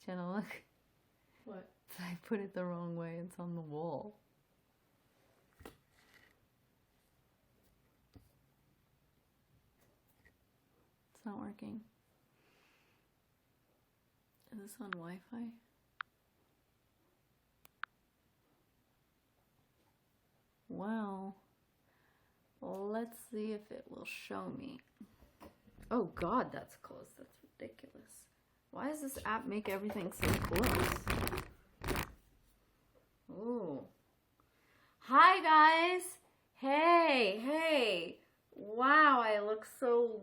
Jenna, look. What? I put it the wrong way. It's on the wall. It's not working. Is this on Wi-Fi? Well, let's see if it will show me. Oh God, that's close. That's ridiculous. Why does this app make everything so close? Ooh. Hi guys. Hey. Wow, I look so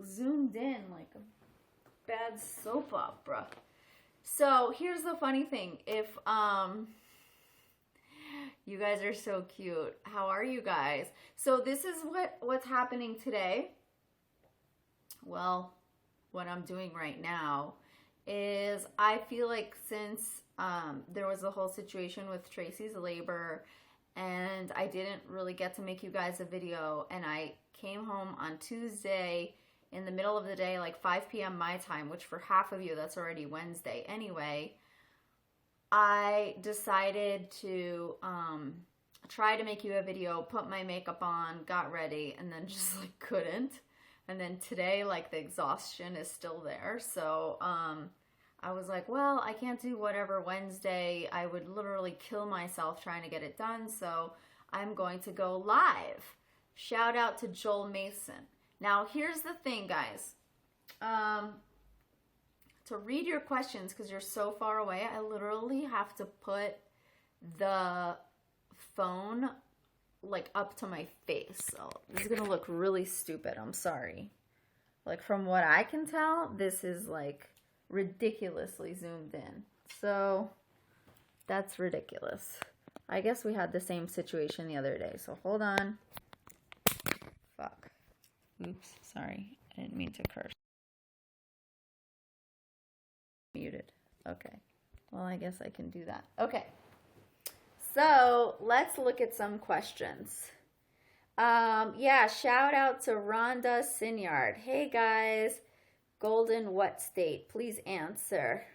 zoomed in like a bad soap opera. So here's the funny thing. If you guys are so cute. How are you guys? So this is what's happening today. Well, what I'm doing right now is I feel like since there was a whole situation with Tracy's labor and I didn't really get to make you guys a video, and I came home on Tuesday in the middle of the day, like 5 p.m. my time, which for half of you, that's already Wednesday anyway. I decided to try to make you a video, put my makeup on, got ready, and then just like couldn't. And then today, like the exhaustion is still there. So I was like, well, I can't do whatever Wednesday. I would literally kill myself trying to get it done. So I'm going to go live. Shout out to Joel Mason. Now, here's the thing, guys. To read your questions, because you're so far away, I literally have to put the phone like up to my face. So this is gonna look really stupid. I'm sorry. Like from what I can tell, this is like ridiculously zoomed in. So that's ridiculous. I guess we had the same situation the other day. So hold on. Fuck. Oops. Sorry. I didn't mean to curse. Muted. Okay. Well, I guess I can do that. Okay. So let's look at some questions. Yeah, shout out to Rhonda Sinyard. Hey guys, Golden what state? Please answer.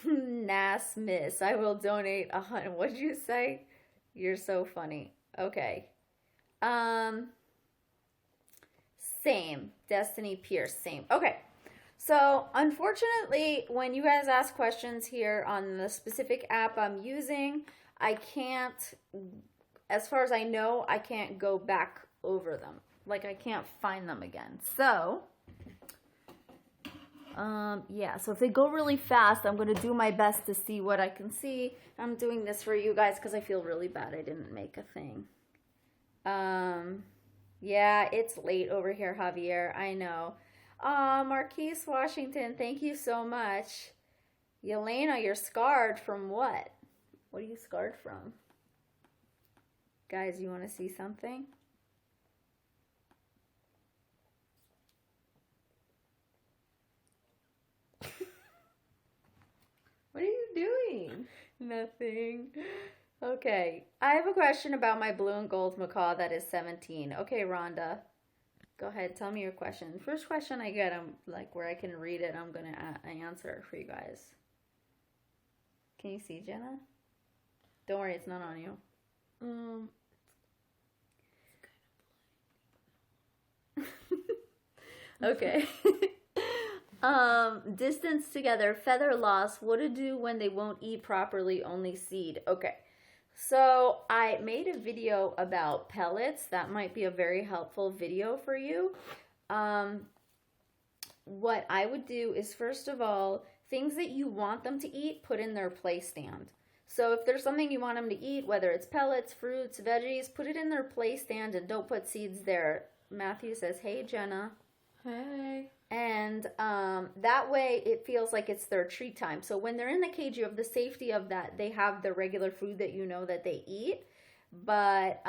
Nas Miss, I will donate 100. What'd you say? You're so funny. Okay. Same. Destiny Pierce, same. Okay. So, unfortunately, when you guys ask questions here on the specific app I'm using, I can't, as far as I know, I can't go back over them. Like, I can't find them again. So, yeah, so if they go really fast, I'm going to do my best to see what I can see. I'm doing this for you guys because I feel really bad I didn't make a thing. Yeah, it's late over here, Javier. I know. Marquise Washington, thank you so much. Yelena, you're scarred from what? What are you scarred from? Guys, you want to see something? What are you doing? Nothing. Okay, I have a question about my blue and gold macaw that is 17. Okay, Rhonda. Go ahead, tell me your question. First question I get, I'm like where I can read it, I'm gonna answer it for you guys. Can you see, Jenna? Don't worry, it's not on you. Okay. Distance together, feather loss, what to do when they won't eat properly, only seed. Okay. So I made a video about pellets. That might be a very helpful video for you. What I would do is, first of all, things that you want them to eat, put in their play stand. So if there's something you want them to eat, whether it's pellets, fruits, veggies, put it in their play stand and don't put seeds there. Matthew says, hey, Jenna. Hey. And that way it feels like it's their treat time. So when they're in the cage, you have the safety of that. They have the regular food that you know that they eat. But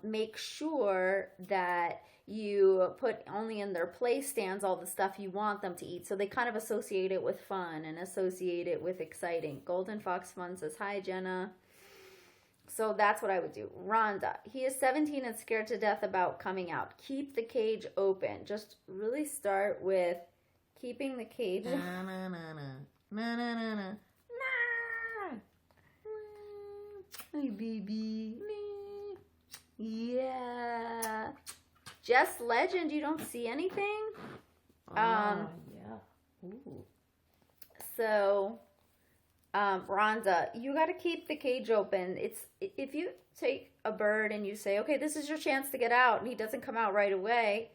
make sure that you put only in their play stands all the stuff you want them to eat. So they kind of associate it with fun and associate it with exciting. Golden Fox Fun says, hi, Jenna. So that's what I would do. Rhonda, he is 17 and scared to death about coming out. Keep the cage open. Just really start with Keeping the cage. Na na na na na na na na. Hey, baby. Yeah. Just Legend, you don't see anything? Yeah. Ooh. So, Rhonda, you got to keep the cage open. It's if you take a bird and you say, okay, this is your chance to get out, and he doesn't come out right away,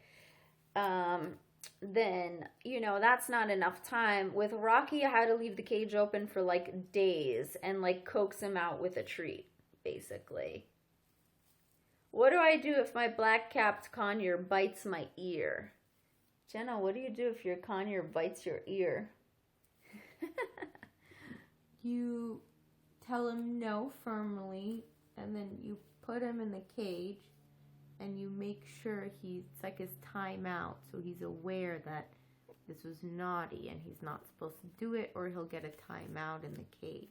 then, you know, that's not enough time. With Rocky, I had to leave the cage open for like days and like coax him out with a treat, basically. What do I do if my black-capped conure bites my ear? Jenna, what do you do if your conure bites your ear? You tell him no firmly, and then you put him in the cage, and you make sure it's like his timeout, so he's aware that this was naughty and he's not supposed to do it, or he'll get a timeout in the cage.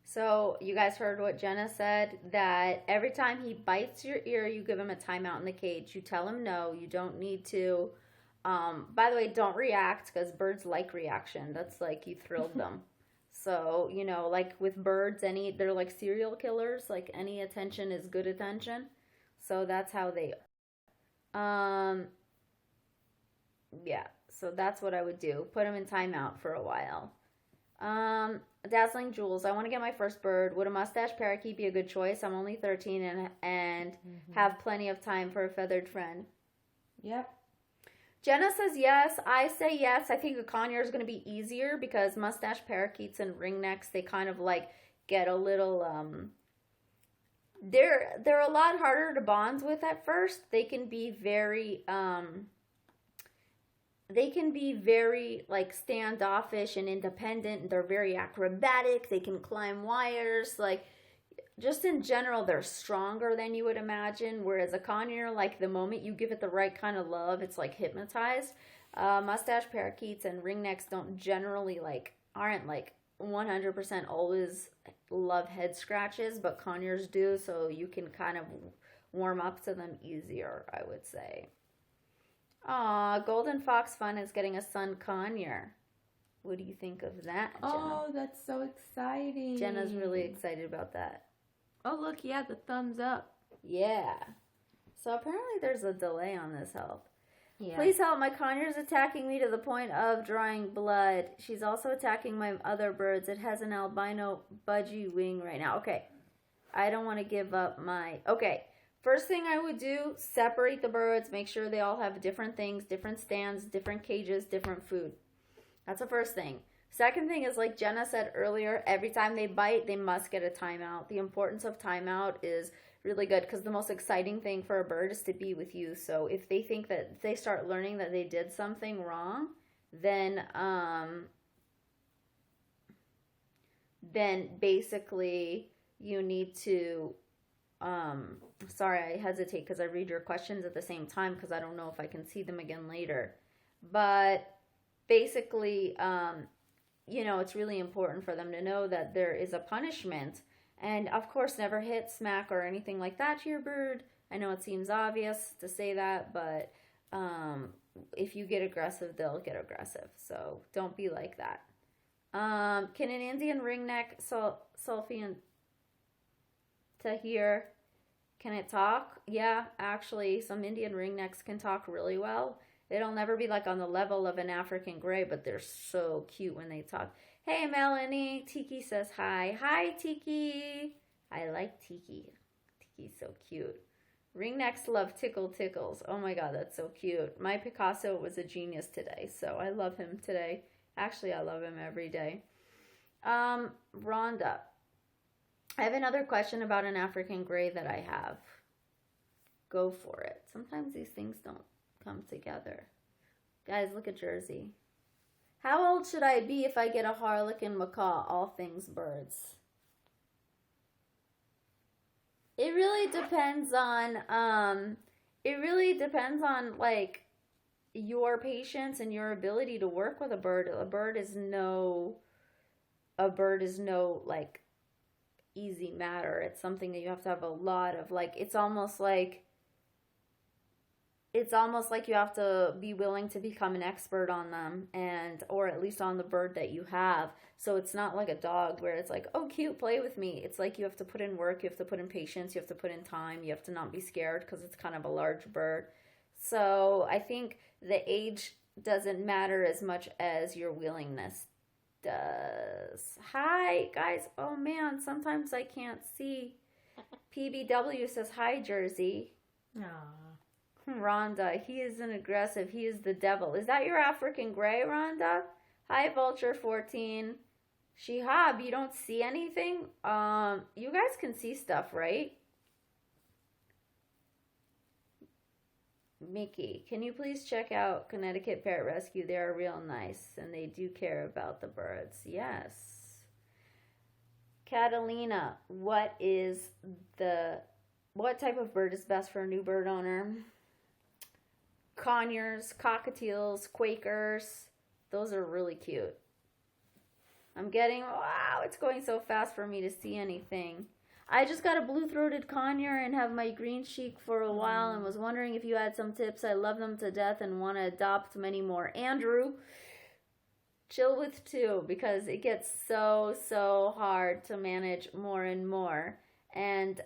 So you guys heard what Jenna said, that every time he bites your ear, you give him a timeout in the cage. You tell him no. You don't need to. By the way, don't react, because birds like reaction. That's like you thrilled them. So, you know, like with birds, they're like serial killers. Like any attention is good attention. So that's how they are. Yeah, so that's what I would do. Put him in timeout for a while. Dazzling Jewels, I want to get my first bird. Would a mustache parakeet be a good choice? I'm only 13 and have plenty of time for a feathered friend. Yep. Jenna says yes. I say yes. I think a conure is going to be easier because mustache parakeets and ringnecks, they kind of like get a little they're a lot harder to bond with at first. They can be very like standoffish and independent. They're very acrobatic. They can climb wires. Like, just in general, they're stronger than you would imagine. Whereas a conure, like the moment you give it the right kind of love, it's like hypnotized. Mustache parakeets and ringnecks don't generally aren't 100% always love head scratches, but conures do, so you can kind of warm up to them easier, I would say. Aw, Golden Fox Fun is getting a son conure. What do you think of that, Jenna? Oh, that's so exciting. Jenna's really excited about that. Oh, look, he had the thumbs up. Yeah. So apparently there's a delay on this help. Yeah. Please help. My conure is attacking me to the point of drawing blood. She's also attacking my other birds. It has an albino budgie wing right now. Okay. I don't want to give up my... Okay. First thing I would do, separate the birds. Make sure they all have different things, different stands, different cages, different food. That's the first thing. Second thing is, like Jenna said earlier, every time they bite, they must get a timeout. The importance of timeout is really good because the most exciting thing for a bird is to be with you. So if they think that if they start learning that they did something wrong, then basically you need to, sorry, I hesitate because I read your questions at the same time because I don't know if I can see them again later. But basically, you know, it's really important for them to know that there is a punishment. And, of course, never hit, smack, or anything like that to your bird. I know it seems obvious to say that, but if you get aggressive, they'll get aggressive. So don't be like that. Can an Indian ringneck, Sulfian Tahir, can it talk? Yeah, actually, some Indian ringnecks can talk really well. It'll never be like on the level of an African gray, but they're so cute when they talk. Hey, Melanie. Tiki says hi. Hi, Tiki. I like Tiki. Tiki's so cute. Ringnecks love tickles. Oh my God, that's so cute. My Picasso was a genius today, so I love him today. Actually, I love him every day. Rhonda. I have another question about an African gray that I have. Go for it. Sometimes these things don't come together. Guys, look at Jersey. How old should I be if I get a Harlequin Macaw? All things birds. It really depends on like your patience and your ability to work with a bird. A bird is no like easy matter. It's something that you have to have a lot of, like, it's almost like it's almost like you have to be willing to become an expert on them, and or at least on the bird that you have. So it's not like a dog where it's like, oh, cute, play with me. It's like you have to put in work, you have to put in patience, you have to put in time, you have to not be scared because it's kind of a large bird. So I think the age doesn't matter as much as your willingness does. Hi, guys. Oh, man, sometimes I can't see. PBW says, hi, Jersey. Aww. Rhonda, he isn't aggressive. He is the devil. Is that your African gray, Rhonda? Hi, Vulture 14. Shihab, you don't see anything? You guys can see stuff, right? Mickey, can you please check out Connecticut Parrot Rescue? They're real nice, and they do care about the birds. Yes. Catalina, what type of bird is best for a new bird owner? Conures, cockatiels, Quakers. Those are really cute. Wow, it's going so fast for me to see anything. I just got a blue-throated conure and have my green cheek for a while and was wondering if you had some tips. I love them to death and want to adopt many more. Andrew, chill with 2 because it gets so hard to manage more and more. And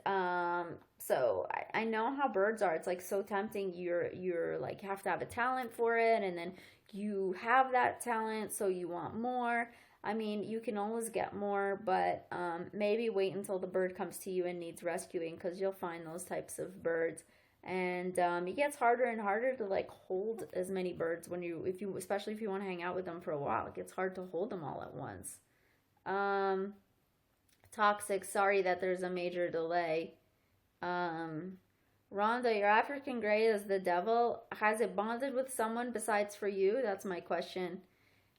so I know how birds are. It's like so tempting. You're like have to have a talent for it, and then you have that talent, so you want more. I mean, you can always get more, but maybe wait until the bird comes to you and needs rescuing, because you'll find those types of birds. And it gets harder and harder to like hold as many birds especially if you want to hang out with them for a while. It gets hard to hold them all at once. Toxic, sorry that there's a major delay. Rhonda, your African gray is the devil. Has it bonded with someone besides for you? That's my question.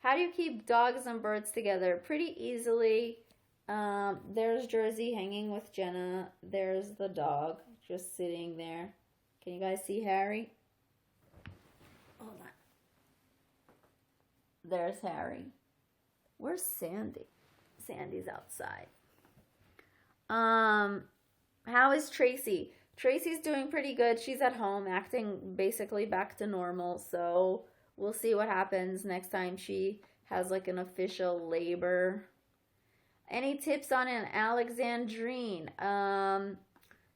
How do you keep dogs and birds together? Pretty easily. There's Jersey hanging with Jenna. There's the dog just sitting there. Can you guys see Harry? Hold on. There's Harry. Where's Sandy? Sandy's outside. How is Tracy? Tracy's doing pretty good. She's at home acting basically back to normal. So we'll see what happens next time she has like an official labor. Any tips on an Alexandrine?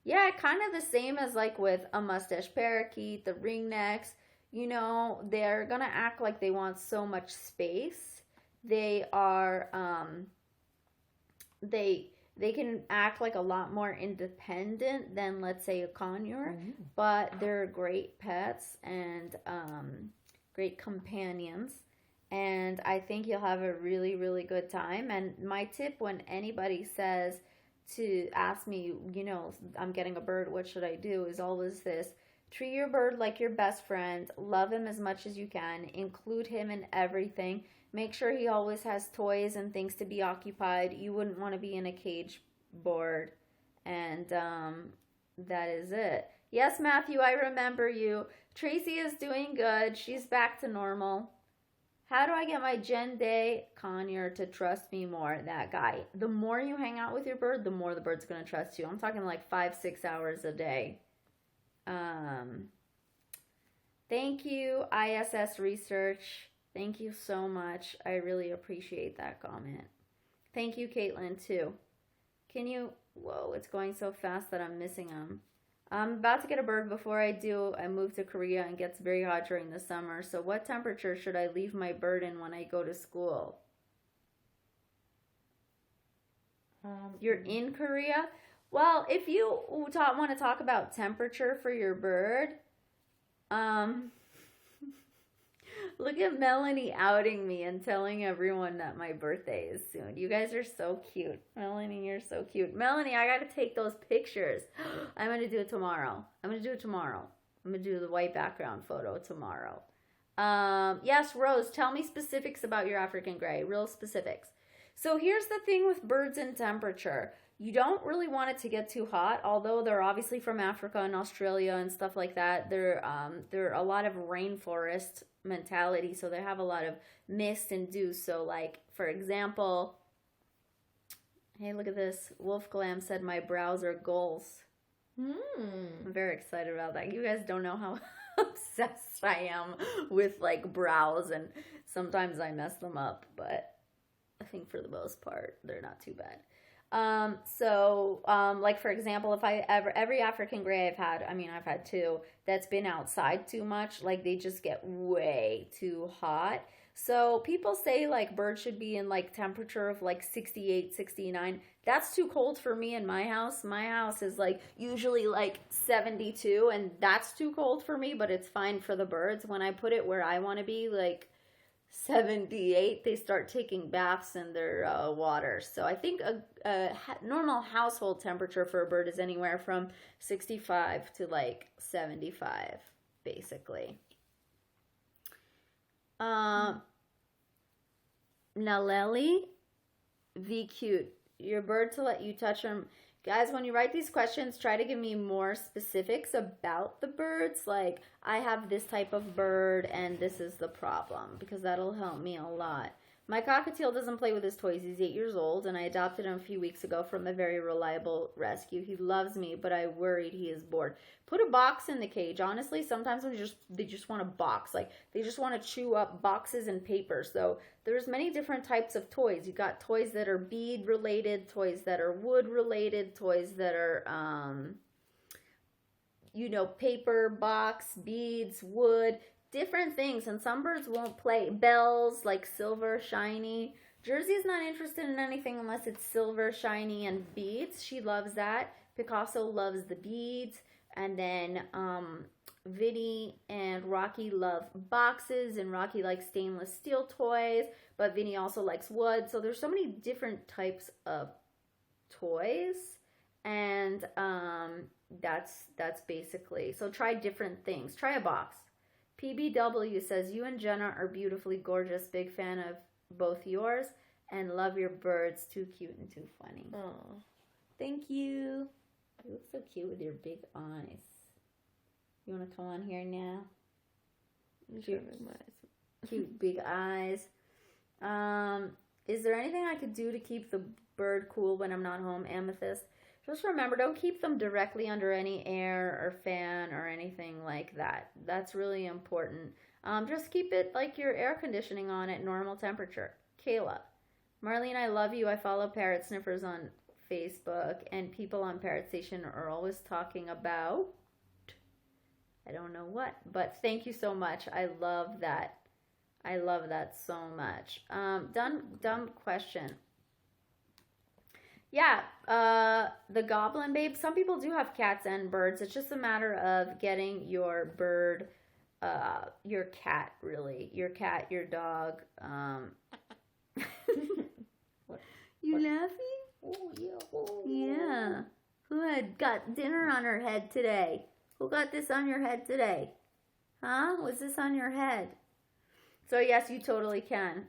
Yeah, kind of the same as like with a mustache parakeet, the ringnecks. You know, they're gonna act like they want so much space. They are, they can act like a lot more independent than, let's say, a conure, but they're great pets and great companions. And I think you'll have a really, really good time. And my tip when anybody says to ask me, you know, I'm getting a bird, what should I do, is always this. Treat your bird like your best friend. Love him as much as you can. Include him in everything. Make sure he always has toys and things to be occupied. You wouldn't want to be in a cage board. And that is it. Yes, Matthew, I remember you. Tracy is doing good. She's back to normal. How do I get my Jen Day conure to trust me more? That guy. The more you hang out with your bird, the more the bird's going to trust you. I'm talking like 5-6 hours a day. Thank you, ISS Research. Thank you so much. I really appreciate that comment. Thank you, Caitlin, too. Can you... Whoa, it's going so fast that I'm missing them. I'm about to get a bird. Before I do, I move to Korea and it gets very hot during the summer. So what temperature should I leave my bird in when I go to school? You're in Korea? Well, if you want to talk about temperature for your bird, look at Melanie outing me and telling everyone that my birthday is soon. You guys are so cute. Melanie, you're so cute. Melanie, I got to take those pictures. I'm going to do it tomorrow. I'm going to do the white background photo tomorrow. Yes, Rose, tell me specifics about your African gray. Real specifics. So here's the thing with birds and temperature. You don't really want it to get too hot, although they're obviously from Africa and Australia and stuff like that. They're a lot of rainforest mentality, so they have a lot of mist and dew. So like, for example, hey, look at this. Wolf Glam said my brows are goals. I'm very excited about that. You guys don't know obsessed I am with like brows, and sometimes I mess them up, but I think for the most part, they're not too bad. Like for example, if every African gray I've had two that's been outside too much, like they just get way too hot. So people say like birds should be in like temperature of like 68, 69. That's too cold for me in my house. My house is like usually like 72, and that's too cold for me, but it's fine for the birds. When I put it where I want to be, like 78, they start taking baths in their water. So I think a normal household temperature for a bird is anywhere from 65 to like 75, basically. Nelleli, V cute. Your bird to let you touch them. Guys, when you write these questions, try to give me more specifics about the birds. Like, I have this type of bird and this is the problem, because that'll help me a lot. My cockatiel doesn't play with his toys. He's 8 years old, and I adopted him a few weeks ago from a very reliable rescue. He loves me, but I worried he is bored. Put a box in the cage. Honestly, sometimes they just want a box. Like, they just want to chew up boxes and paper. So there's many different types of toys. You got toys that are bead related, toys that are wood related, toys that are, paper, box, beads, wood, different things. And some birds won't play. Bells, like silver, shiny. Jersey's not interested in anything unless it's silver, shiny, and beads. She loves that. Picasso loves the beads. And then Vinny and Rocky love boxes, and Rocky likes stainless steel toys, but Vinny also likes wood. So there's so many different types of toys, and that's basically, so try different things. Try a box. PBW says, you and Jenna are beautifully gorgeous. Big fan of both yours, and love your birds. Too cute and too funny. Oh, thank you. You look so cute with your big eyes. You want to come on here now? Cute big eyes. Is there anything I could do to keep the bird cool when I'm not home? Amethyst. Just remember, don't keep them directly under any air or fan or anything like that. That's really important. Just keep it like your air conditioning on at normal temperature. Kayla. Marlene, I love you. I follow Parrot Sniffers on Facebook, and people on Parrot Station are always talking about, I don't know what, but thank you so much. I love that. I love that so much. Dumb question. Yeah, the Goblin Babe. Some people do have cats and birds. It's just a matter of getting your bird, your cat, really. Your cat, your dog. You laughing? Oh, yeah. Oh. Yeah. Who had got dinner on her head today? Who got this on your head today? Huh? Was this on your head? So, yes, you totally can.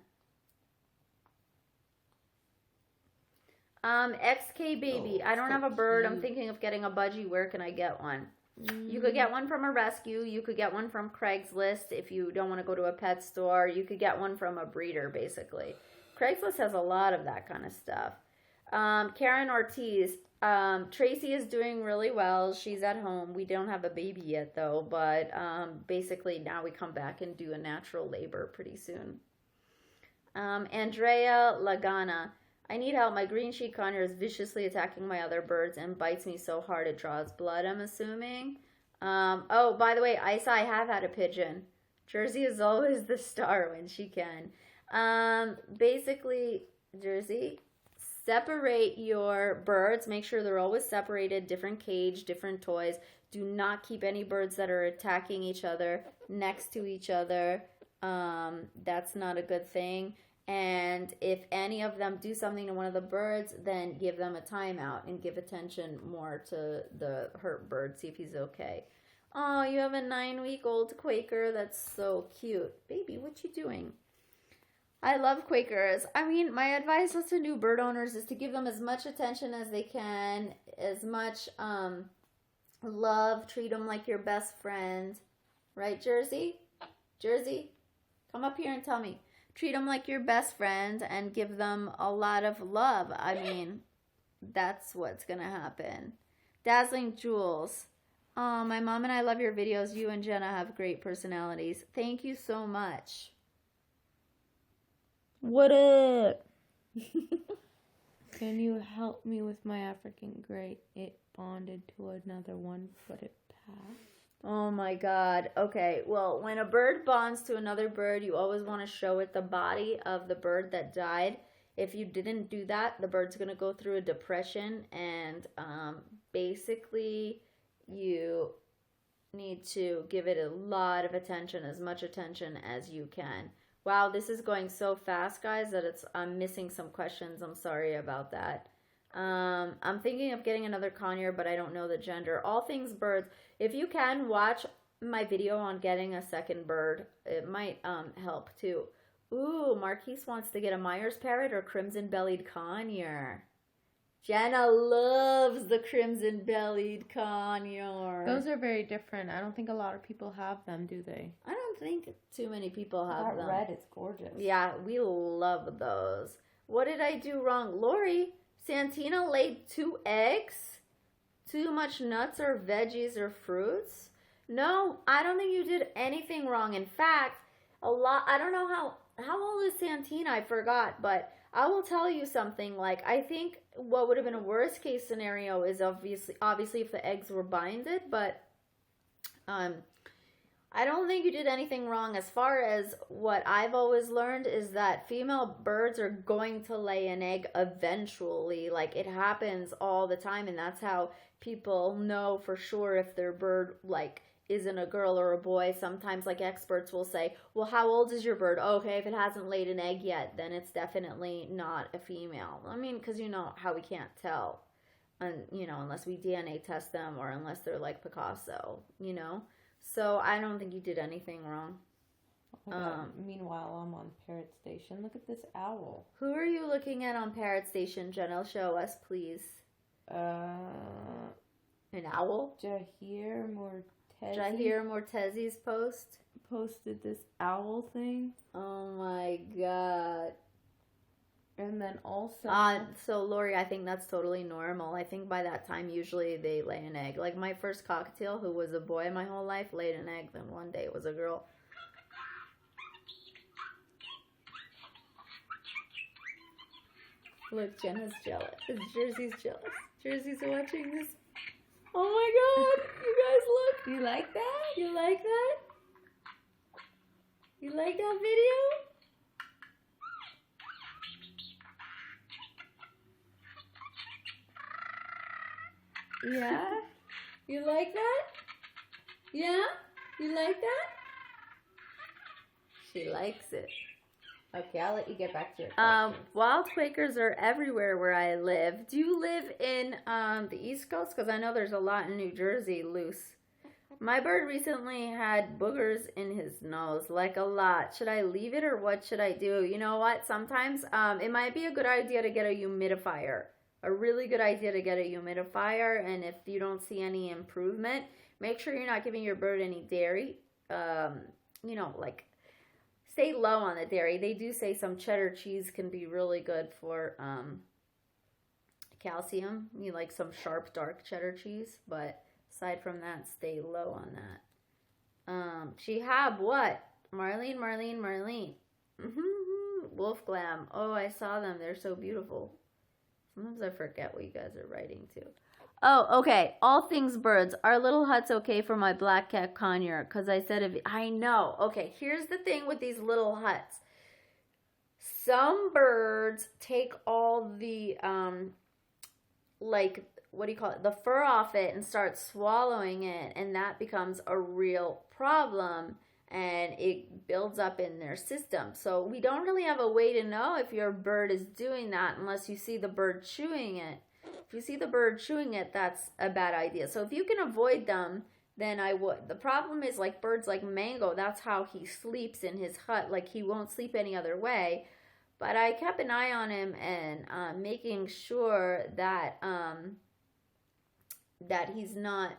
XK Baby. I don't have a bird. I'm thinking of getting a budgie. Where can I get one? You could get one from a rescue. You could get one from Craigslist if you don't want to go to a pet store. You could get one from a breeder, basically. Craigslist has a lot of that kind of stuff. Karen Ortiz. Tracy is doing really well. She's at home. We don't have a baby yet, though. But basically, now we come back and do a natural labor pretty soon. Andrea Lagana. I need help. My green sheet conure is viciously attacking my other birds and bites me so hard it draws blood, I'm assuming. Oh, by the way, Isa, I have had a pigeon. Jersey is always the star when she can. Basically, Jersey, separate your birds. Make sure they're always separated, different cage, different toys. Do not keep any birds that are attacking each other next to each other. That's not a good thing. And if any of them do something to one of the birds, then give them a timeout and give attention more to the hurt bird. See if he's okay. Oh, you have a 9-week-old Quaker. That's so cute. Baby, what you doing? I love Quakers. I mean, my advice to new bird owners is to give them as much attention as they can, as much love. Treat them like your best friend. Right, Jersey? Jersey, come up here and tell me. Treat them like your best friend and give them a lot of love. I mean, that's what's going to happen. Dazzling Jewels. Oh, my mom and I love your videos. You and Jenna have great personalities. Thank you so much. What up? Can you help me with my African gray? It bonded to another one, but it passed. Oh my God. Okay, well, when a bird bonds to another bird, you always want to show it the body of the bird that died. If you didn't do that, the bird's going to go through a depression, and basically you need to give it a lot of attention, as much attention as you can. Wow, this is going so fast, guys, that I'm missing some questions. I'm sorry about that. I'm thinking of getting another conure, but I don't know the gender. All things birds. If you can, watch my video on getting a second bird. It might help too. Ooh, Marquise wants to get a Myers parrot or crimson-bellied conure. Jenna loves the crimson-bellied conure. Those are very different. I don't think a lot of people have them, do they? I don't think too many people have them. That red is gorgeous. Yeah, we love those. What did I do wrong? Lori, Santina laid 2 eggs? Too much nuts or veggies or fruits? No, I don't think you did anything wrong. In fact, I don't know how old is Santina? I forgot, but I will tell you something. Like, I think what would have been a worst case scenario is obviously if the eggs were binded, but I don't think you did anything wrong. As far as what I've always learned is that female birds are going to lay an egg eventually. Like, it happens all the time, and that's how people know for sure if their bird, like, isn't a girl or a boy. Sometimes, like, experts will say, well, how old is your bird? Okay, if it hasn't laid an egg yet, then it's definitely not a female. I mean, because you know how we can't tell, and you know, unless we DNA test them or unless they're like Picasso, you know. So I don't think you did anything wrong. Meanwhile, I'm on Parrot Station. Look at this owl. Who are you looking at on Parrot Station, Jenna? Show us, please. An owl? Jahir Mortezi. Jahir Mortezi's post? Posted this owl thing. Oh my God. And then also... so Lori, I think that's totally normal. I think by that time, usually they lay an egg. Like my first cockatiel, who was a boy my whole life, laid an egg. Then one day it was a girl. Look, Jenna's jealous. Jersey's jealous. Jersey's watching this. Oh my God. You guys look. You like that? You like that? You like that video? Yeah? You like that? Yeah? You like that? She likes it. Okay, I'll let you get back to your questions. Wild Quakers are everywhere where I live. Do you live in the East Coast? Because I know there's a lot in New Jersey loose. My bird recently had boogers in his nose, like a lot. Should I leave it or what should I do? You know what? Sometimes it might be a good idea to get a humidifier. A really good idea to get a humidifier, and if you don't see any improvement, make sure you're not giving your bird any dairy. You know, like, stay low on the dairy. They do say some cheddar cheese can be really good for calcium. You like some sharp, dark cheddar cheese, but aside from that, stay low on that. Shihab, what? Marlene. Wolf Glam. Oh, I saw them. They're so beautiful. Sometimes I forget what you guys are writing to. Oh, okay. All things birds. Are little huts okay for my black cat conure? Because I said, I know. Okay, here's the thing with these little huts. Some birds take all the, like, what do you call it? The fur off it and start swallowing it. And that becomes a real problem. And it builds up in their system. So we don't really have a way to know if your bird is doing that unless you see the bird chewing it. If you see the bird chewing it, that's a bad idea. So if you can avoid them, then I would. The problem is, like birds like Mango, that's how he sleeps in his hut. Like, he won't sleep any other way. But I kept an eye on him and making sure that that he's not,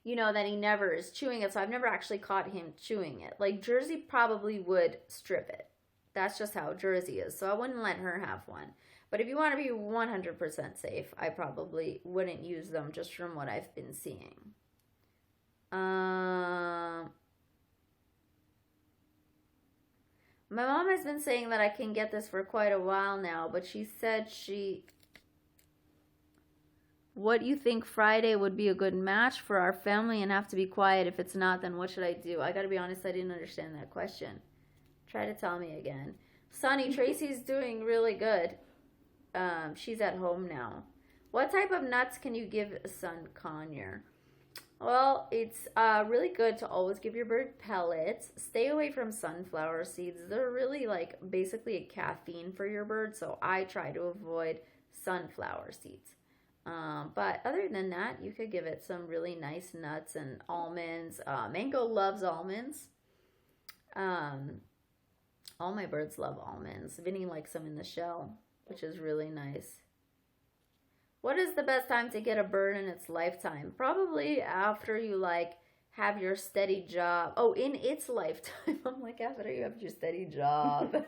you know, that he never is chewing it. So I've never actually caught him chewing it. Like, Jersey probably would strip it. That's just how Jersey is. So I wouldn't let her have one. But if you want to be 100% safe, I probably wouldn't use them just from what I've been seeing. My mom has been saying that I can get this for quite a while now, but she said what do you think Friday would be a good match for our family and have to be quiet? If it's not, then what should I do? I gotta be honest, I didn't understand that question. Try to tell me again. Sonny, Tracy's doing really good. She's at home now. What type of nuts can you give a son, Conure? Well, it's really good to always give your bird pellets. Stay away from sunflower seeds. They're really like basically a caffeine for your bird, so I try to avoid sunflower seeds. But other than that, you could give it some really nice nuts and almonds. Mango loves almonds. All my birds love almonds. Vinny likes them in the shell, which is really nice. What is the best time to get a bird in its lifetime? Probably after you like have your steady job. Oh, in its lifetime. I'm like, after you have your steady job.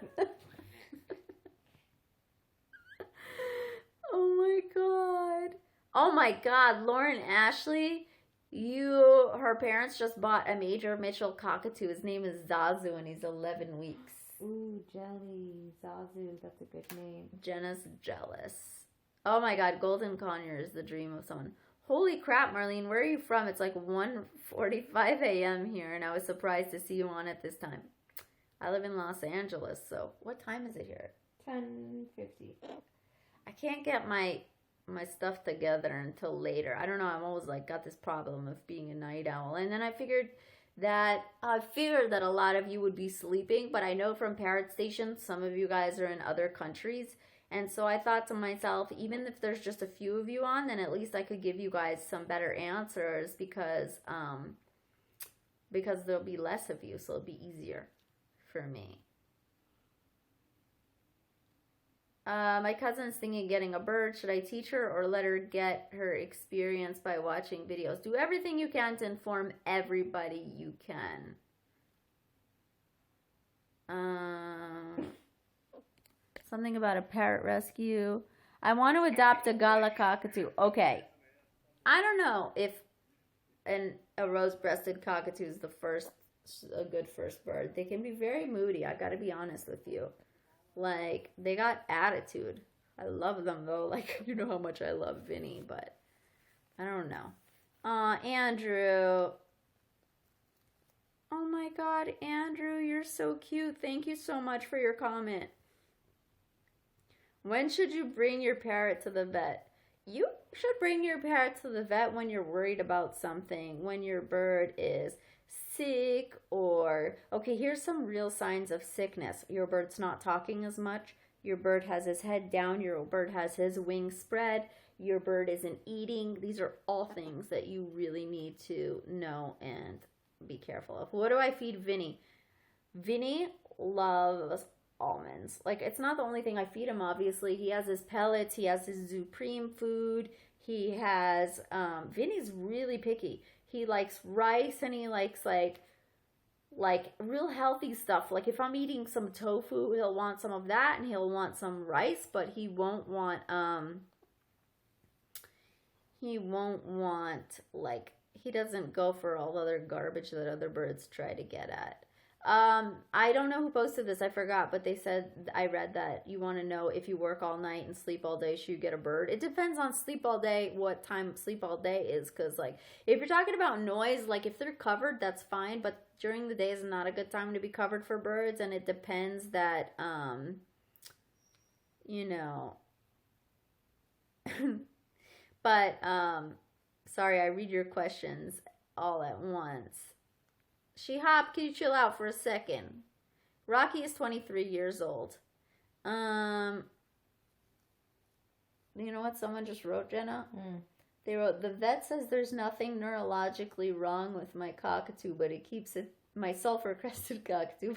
Oh my god. Oh my god, Lauren Ashley, her parents just bought a major Mitchell cockatoo. His name is Zazu and he's 11 weeks. Ooh, Jelly. Zazu, that's a good name. Jenna's jealous. Oh my god, Golden Conure is the dream of someone. Holy crap, Marlene, where are you from? It's like 1:45 a.m. here, and I was surprised to see you on at this time. I live in Los Angeles, so what time is it here? 10:50. I can't get my stuff together until later. I don't know, I'm always like got this problem of being a night owl. And then I figured that a lot of you would be sleeping, but I know from Parrot Station, some of you guys are in other countries. And so I thought to myself, even if there's just a few of you on, then at least I could give you guys some better answers because there'll be less of you, so it'll be easier for me. My cousin's thinking of getting a bird. Should I teach her or let her get her experience by watching videos? Do everything you can to inform everybody you can. Something about a parrot rescue. I want to adopt a Galah cockatoo. Okay. I don't know if a rose-breasted cockatoo is a good first bird. They can be very moody. I got to be honest with you. Like, they got attitude. I love them, though. Like, you know how much I love Vinny, but I don't know. Andrew. Oh, my God. Andrew, you're so cute. Thank you so much for your comment. When should you bring your parrot to the vet? You should bring your parrot to the vet when you're worried about something. When your bird is sick or... Okay, here's some real signs of sickness. Your bird's not talking as much. Your bird has his head down. Your bird has his wings spread. Your bird isn't eating. These are all things that you really need to know and be careful of. What do I feed Vinny? Vinny loves almonds. Like, it's not the only thing I feed him, obviously. He has his pellets. He has his Supreme food. He has... Vinny's really picky. He likes rice and he likes like real healthy stuff. Like if I'm eating some tofu, he'll want some of that and he'll want some rice, but he won't want like, he doesn't go for all other garbage that other birds try to get at. I don't know who posted this, I forgot, but they said, I read that you want to know if you work all night and sleep all day, should you get a bird? It depends on sleep all day, what time sleep all day is, because like, if you're talking about noise, like if they're covered, that's fine, but during the day is not a good time to be covered for birds, and it depends that, you know, but, sorry, I read your questions all at once. She-Hop, can you chill out for a second? Rocky is 23 years old. You know what someone just wrote, Jenna? They wrote, the vet says there's nothing neurologically wrong with my cockatoo, but it keeps it, my sulfur crested cockatoo,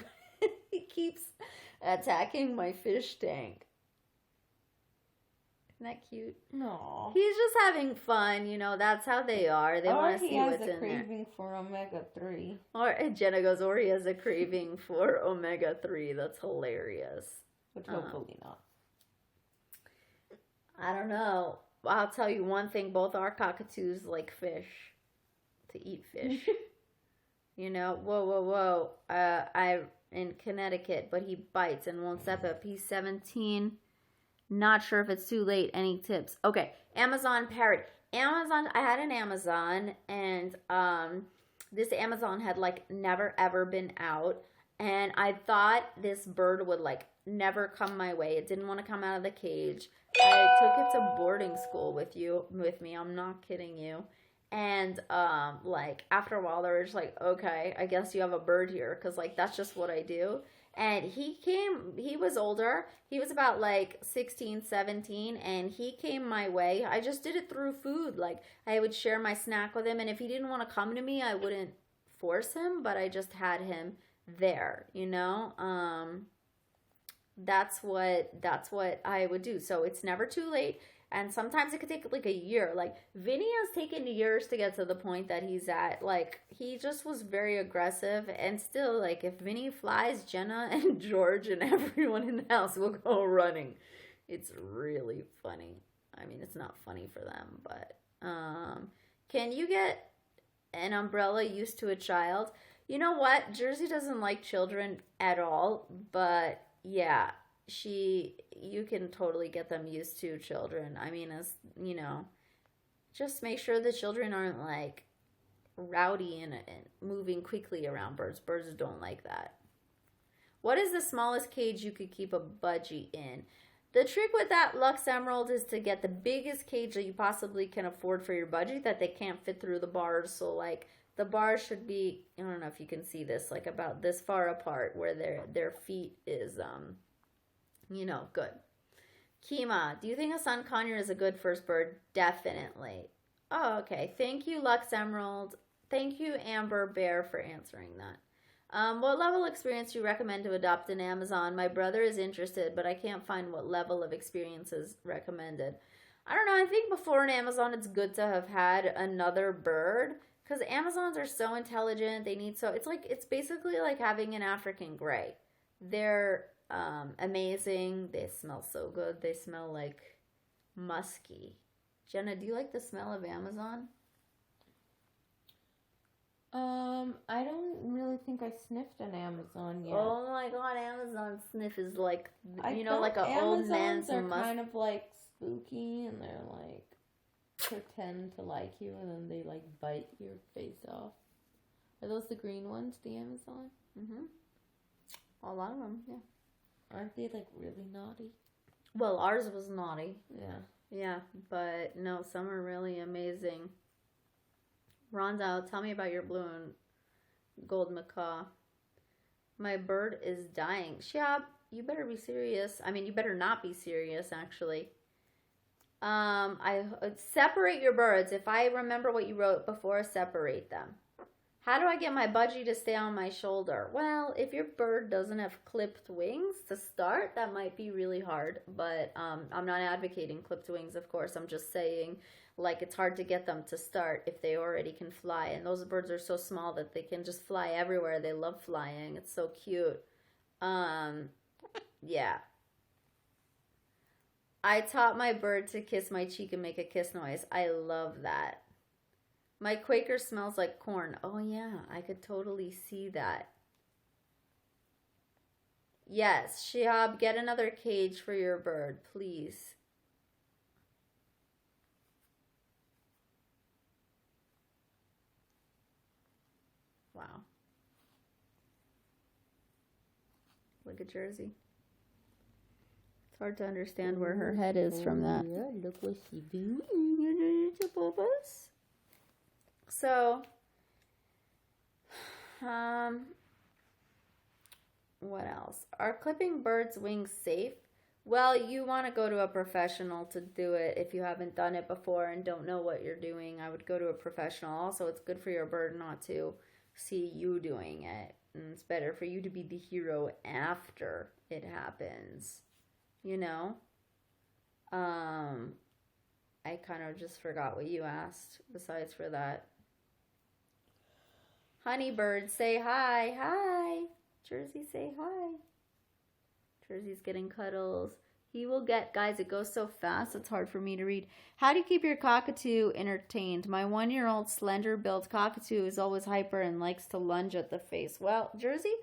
he keeps attacking my fish tank. Isn't that cute? No. He's just having fun, you know, that's how they are. They want to see what's in there. Or he has a craving for omega-3. Or Jenna goes, or he has a craving for omega-3. That's hilarious. But hopefully not. I don't know. I'll tell you one thing, both our cockatoos like fish. to eat fish. You know, whoa. I'm in Connecticut, but he bites and won't step up. He's 17. Not sure if it's too late. Any tips? Okay, Amazon Parrot. Amazon, I had an Amazon, and this Amazon had like never ever been out, and I thought this bird would like never come my way. It didn't want to come out of the cage. I took it to boarding school with me. I'm not kidding you. And like after a while they were just like, okay, I guess you have a bird here, because like that's just what I do. And he was older. He was about like 16, 17, and he came my way. I just did it through food. Like I would share my snack with him, and if he didn't want to come to me, I wouldn't force him, but I just had him there, you know? That's what I would do. So it's never too late. And sometimes it could take like a year. Like Vinny has taken years to get to the point that he's at. Like he just was very aggressive, and still like if Vinny flies, Jenna and George and everyone in the house will go running. It's really funny. I mean, it's not funny for them, but can you get an umbrella used to a child? You know what? Jersey doesn't like children at all, but yeah, you can totally get them used to children. I mean, as you know, just make sure the children aren't like rowdy and moving quickly around birds. Birds don't like that. What is the smallest cage you could keep a budgie in? The trick with that Lux Emerald is to get the biggest cage that you possibly can afford for your budgie that they can't fit through the bars. So like the bars should be, I don't know if you can see this, like about this far apart where their feet is you know, good. Kima, do you think a sun conure is a good first bird? Definitely. Oh, okay. Thank you, Lux Emerald. Thank you, Amber Bear, for answering that. What level of experience do you recommend to adopt an Amazon? My brother is interested, but I can't find what level of experience is recommended. I don't know. I think before an Amazon, it's good to have had another bird, because Amazons are so intelligent. They need it's basically like having an African gray. They're amazing. They smell so good. They smell like musky. Jenna, do you like the smell of Amazon? I don't really think I sniffed an Amazon yet. Oh my god, Amazon sniff is like, you know, like an old man's Amazons are kind of like spooky, and they're like pretend to like you, and then they like bite your face off. Are those the green ones, the Amazon? Mm-hmm. A lot of them, yeah. Aren't they like really naughty? Well, ours was naughty. Yeah. Yeah, but no, some are really amazing. Rondo, tell me about your blue and gold macaw. My bird is dying. Shiab, you better be serious. I mean, you better not be serious, actually. I separate your birds. If I remember what you wrote before, separate them. How do I get my budgie to stay on my shoulder? Well, if your bird doesn't have clipped wings to start, that might be really hard. But I'm not advocating clipped wings, of course. I'm just saying, like, it's hard to get them to start if they already can fly. And those birds are so small that they can just fly everywhere. They love flying. It's so cute. Yeah. I taught my bird to kiss my cheek and make a kiss noise. I love that. My Quaker smells like corn. Oh, yeah. I could totally see that. Yes, Shihab, get another cage for your bird, please. Wow. Look at Jersey. It's hard to understand where her head is from that. Yeah, look what she's doing. So, what else? Are clipping birds' wings safe? Well, you want to go to a professional to do it if you haven't done it before and don't know what you're doing. I would go to a professional. Also, it's good for your bird not to see you doing it. And it's better for you to be the hero after it happens. You know? I kind of just forgot what you asked besides for that. Honeybird, say hi. Hi. Jersey, say hi. Jersey's getting cuddles. He will get, guys, it goes so fast, it's hard for me to read. How do you keep your cockatoo entertained? My 1-year-old slender-built cockatoo is always hyper and likes to lunge at the face. Well, Jersey,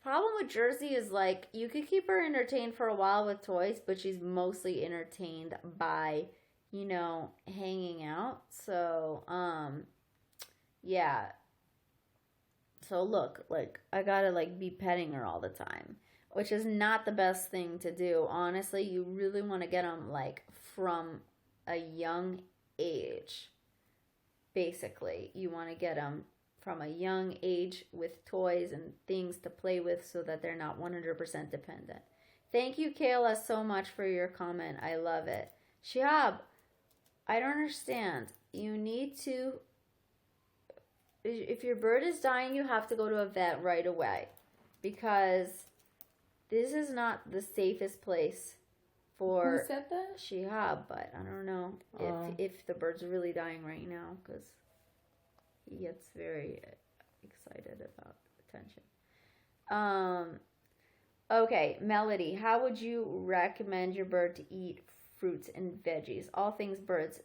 problem with Jersey is, like, you could keep her entertained for a while with toys, but she's mostly entertained by, you know, hanging out. So, yeah. So, look, like, I gotta, like, be petting her all the time, which is not the best thing to do. Honestly, you really want to get them, like, from a young age. Basically, you want to get them from a young age with toys and things to play with so that they're not 100% dependent. Thank you, Kayla, so much for your comment. I love it. Shihab, I don't understand. You need to... If your bird is dying, you have to go to a vet right away. Because this is not the safest place for... Who said that? Shihab, but I don't know if the bird's really dying right now. Because he gets very excited about attention. Okay, Melody, how would you recommend your bird to eat fruits and veggies? All things birds.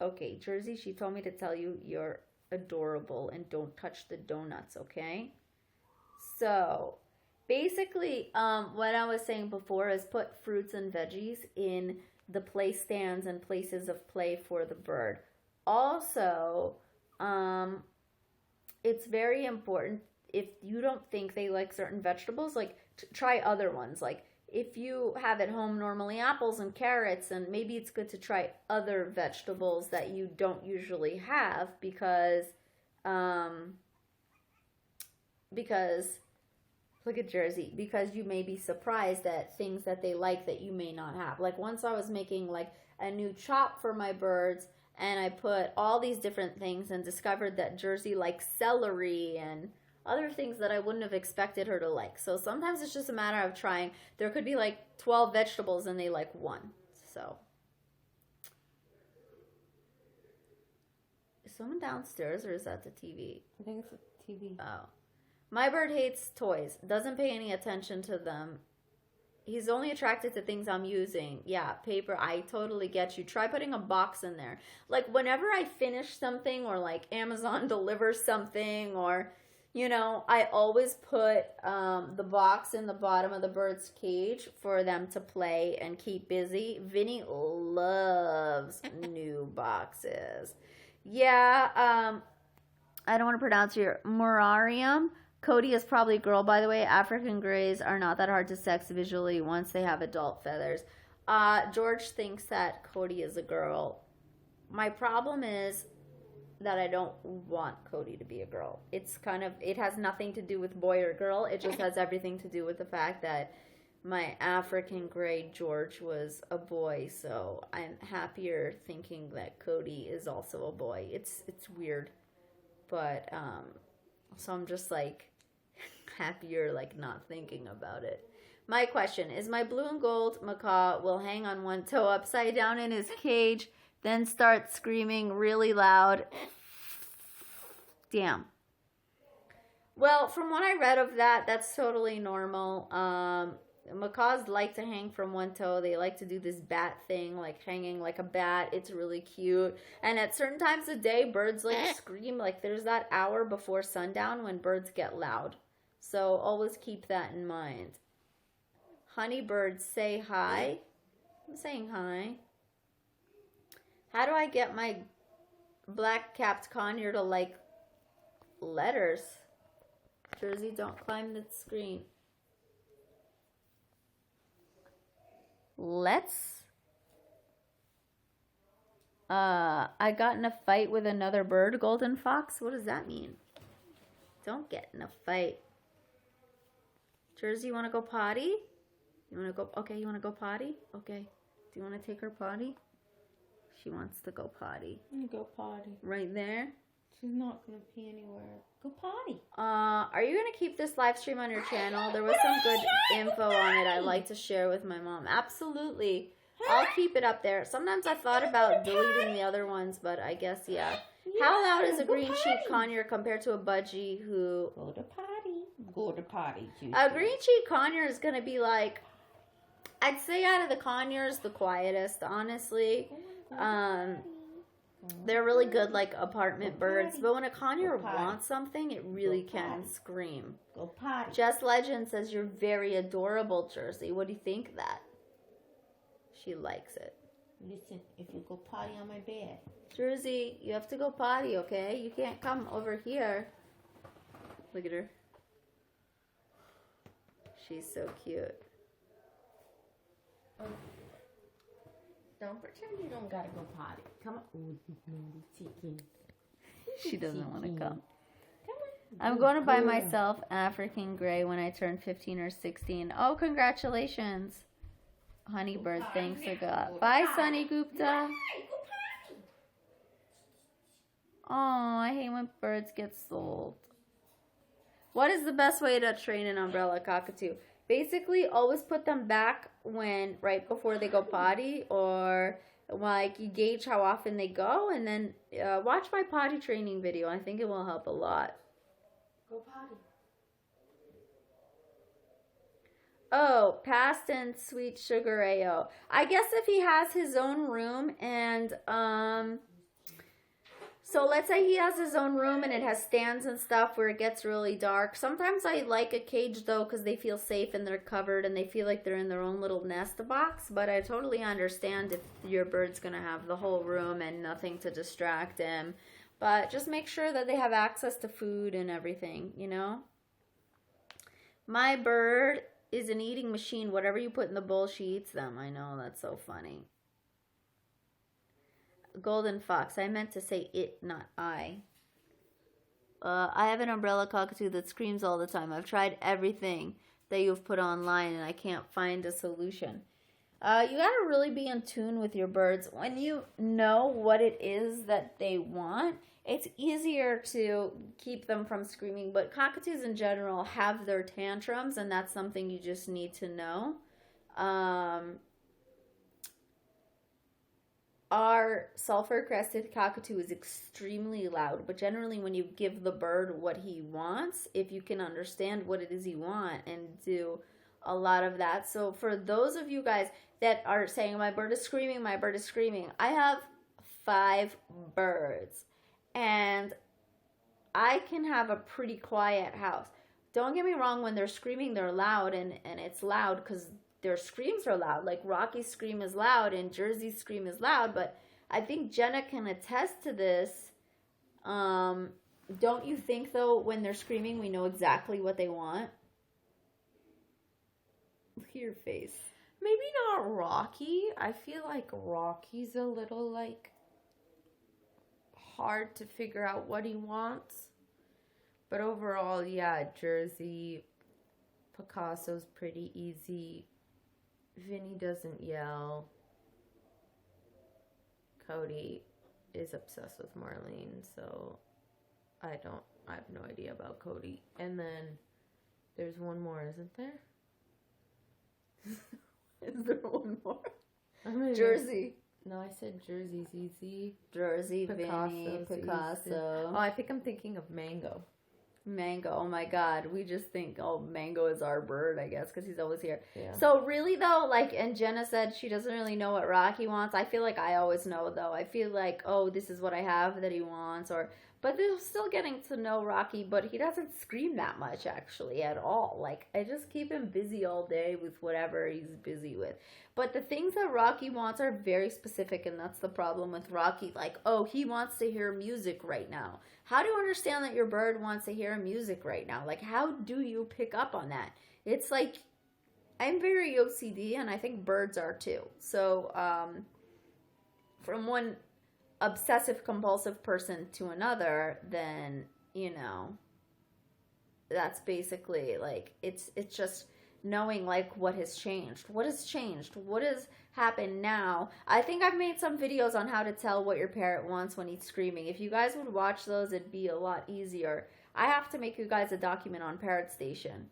Okay, Jersey, she told me to tell you you're adorable and don't touch the donuts, okay? So, basically, what I was saying before is put fruits and veggies in the play stands and places of play for the bird. Also, it's very important if you don't think they like certain vegetables, like try other ones. Like if you have at home normally apples and carrots, and maybe it's good to try other vegetables that you don't usually have because look at Jersey, because you may be surprised at things that they like that you may not have. Like once I was making like a new chop for my birds, and I put all these different things and discovered that Jersey likes celery and other things that I wouldn't have expected her to like. So sometimes it's just a matter of trying. There could be like 12 vegetables and they like one. So. Is someone downstairs or is that the TV? I think it's the TV. Oh. My bird hates toys. Doesn't pay any attention to them. He's only attracted to things I'm using. Yeah, paper. I totally get you. Try putting a box in there. Like whenever I finish something or like Amazon delivers something or, you know, I always put the box in the bottom of the bird's cage for them to play and keep busy. Vinny loves new boxes. Yeah, I don't want to pronounce your Morarium. Cody is probably a girl, by the way. African grays are not that hard to sex visually once they have adult feathers. George thinks that Cody is a girl. My problem is that I don't want Cody to be a girl. It's kind of, it has nothing to do with boy or girl. It just has everything to do with the fact that my African gray George was a boy. So I'm happier thinking that Cody is also a boy. It's weird. But, so I'm just like happier like not thinking about it. My question is, my blue and gold macaw will hang on one toe upside down in his cage, then start screaming really loud. Damn. Well, from what I read of that, that's totally normal. Macaws like to hang from one toe. They like to do this bat thing, like hanging like a bat. It's really cute. And at certain times of day, birds like scream. Like there's that hour before sundown when birds get loud. So always keep that in mind. Honeybirds, say hi. I'm saying hi. How do I get my black-capped conure to like letters? Jersey, don't climb the screen. I got in a fight with another bird, golden fox. What does that mean? Don't get in a fight. Jersey, you want to go potty? You want to go? Okay, you want to go potty? Okay. Do you want to take her potty? She wants to go potty. Go potty. Right there? She's not going to pee anywhere. Go potty. Are you going to keep this live stream on your channel? There was some good info on it I'd like to share with my mom. Absolutely. I'll keep it up there. Sometimes I thought about deleting the other ones, but I guess, yeah. How loud is a green cheek conure compared to a budgie who... Go to potty. Go to potty. A green cheek conure is going to be like... I'd say out of the Conures, the quietest, honestly. They're really good, like, apartment birds. But when a Conure wants something, it really can scream. Go potty. Jess Legend says, you're very adorable, Jersey. What do you think of that? She likes it. Listen, if you go potty on my bed. Jersey, you have to go potty, okay? You can't come over here. Look at her. She's so cute. Don't pretend you don't gotta go potty. Come on. Ooh, chicken. She doesn't want to come. Come on. I'm going to buy myself African Gray when I turn 15 or 16. Oh, congratulations. Honeybird, thanks a God. Bye, Sunny Gupta. Oh, I hate when birds get sold. What is the best way to train an umbrella cockatoo? Basically, always put them back right before they go potty, or like you gauge how often they go, and then watch my potty training video. I think it will help a lot. Go potty. Oh, past and sweet sugar AO. I guess if he has his own room and so let's say he has his own room and it has stands and stuff where it gets really dark. Sometimes I like a cage though because they feel safe and they're covered and they feel like they're in their own little nest box. But I totally understand if your bird's going to have the whole room and nothing to distract him. But just make sure that they have access to food and everything, you know. My bird is an eating machine. Whatever you put in the bowl, she eats them. I know, that's so funny. Golden Fox. I meant to say it, not I. I have an umbrella cockatoo that screams all the time. I've tried everything that you've put online and I can't find a solution. You gotta really be in tune with your birds. When you know what it is that they want, it's easier to keep them from screaming. But cockatoos in general have their tantrums, and that's something you just need to know. Our Sulfur Crested cockatoo is extremely loud, but generally when you give the bird what he wants, if you can understand what it is he wants and do a lot of that. So for those of you guys that are saying, my bird is screaming, I have 5 birds and I can have a pretty quiet house. Don't get me wrong, when they're screaming, they're loud, and it's loud because their screams are loud. Like Rocky's scream is loud and Jersey's scream is loud, but I think Jenna can attest to this. Don't you think though, when they're screaming, we know exactly what they want? Look at your face. Maybe not Rocky. I feel like Rocky's a little like hard to figure out what he wants. But overall, yeah, Jersey, Picasso's pretty easy. Vinny doesn't yell. Cody is obsessed with Marlene, so I have no idea about Cody. And then there's one more, isn't there? Is there one more? Jersey. No, I said Jersey's easy. Jersey, Vinny, Picasso. Oh, I think I'm thinking of Mango. Mango, oh my God, we just think, oh, Mango is our bird, I guess, because he's always here. Yeah. So really though, like, and Jenna said she doesn't really know what Rocky wants. I feel like I always know though. I feel like, oh, this is what I have that he wants, but they're still getting to know Rocky, but he doesn't scream that much actually at all. Like, I just keep him busy all day with whatever he's busy with. But the things that Rocky wants are very specific, and that's the problem with Rocky. Like, oh, he wants to hear music right now. How do you understand that your bird wants to hear music right now? Like, how do you pick up on that? It's like, I'm very OCD, and I think birds are too. So, from one obsessive compulsive person to another, then, you know, that's basically, like, it's just knowing, like, what has changed. What has changed? What has happened now? I think I've made some videos on how to tell what your parrot wants when he's screaming. If you guys would watch those, it'd be a lot easier. I have to make you guys a document on Parrot Station.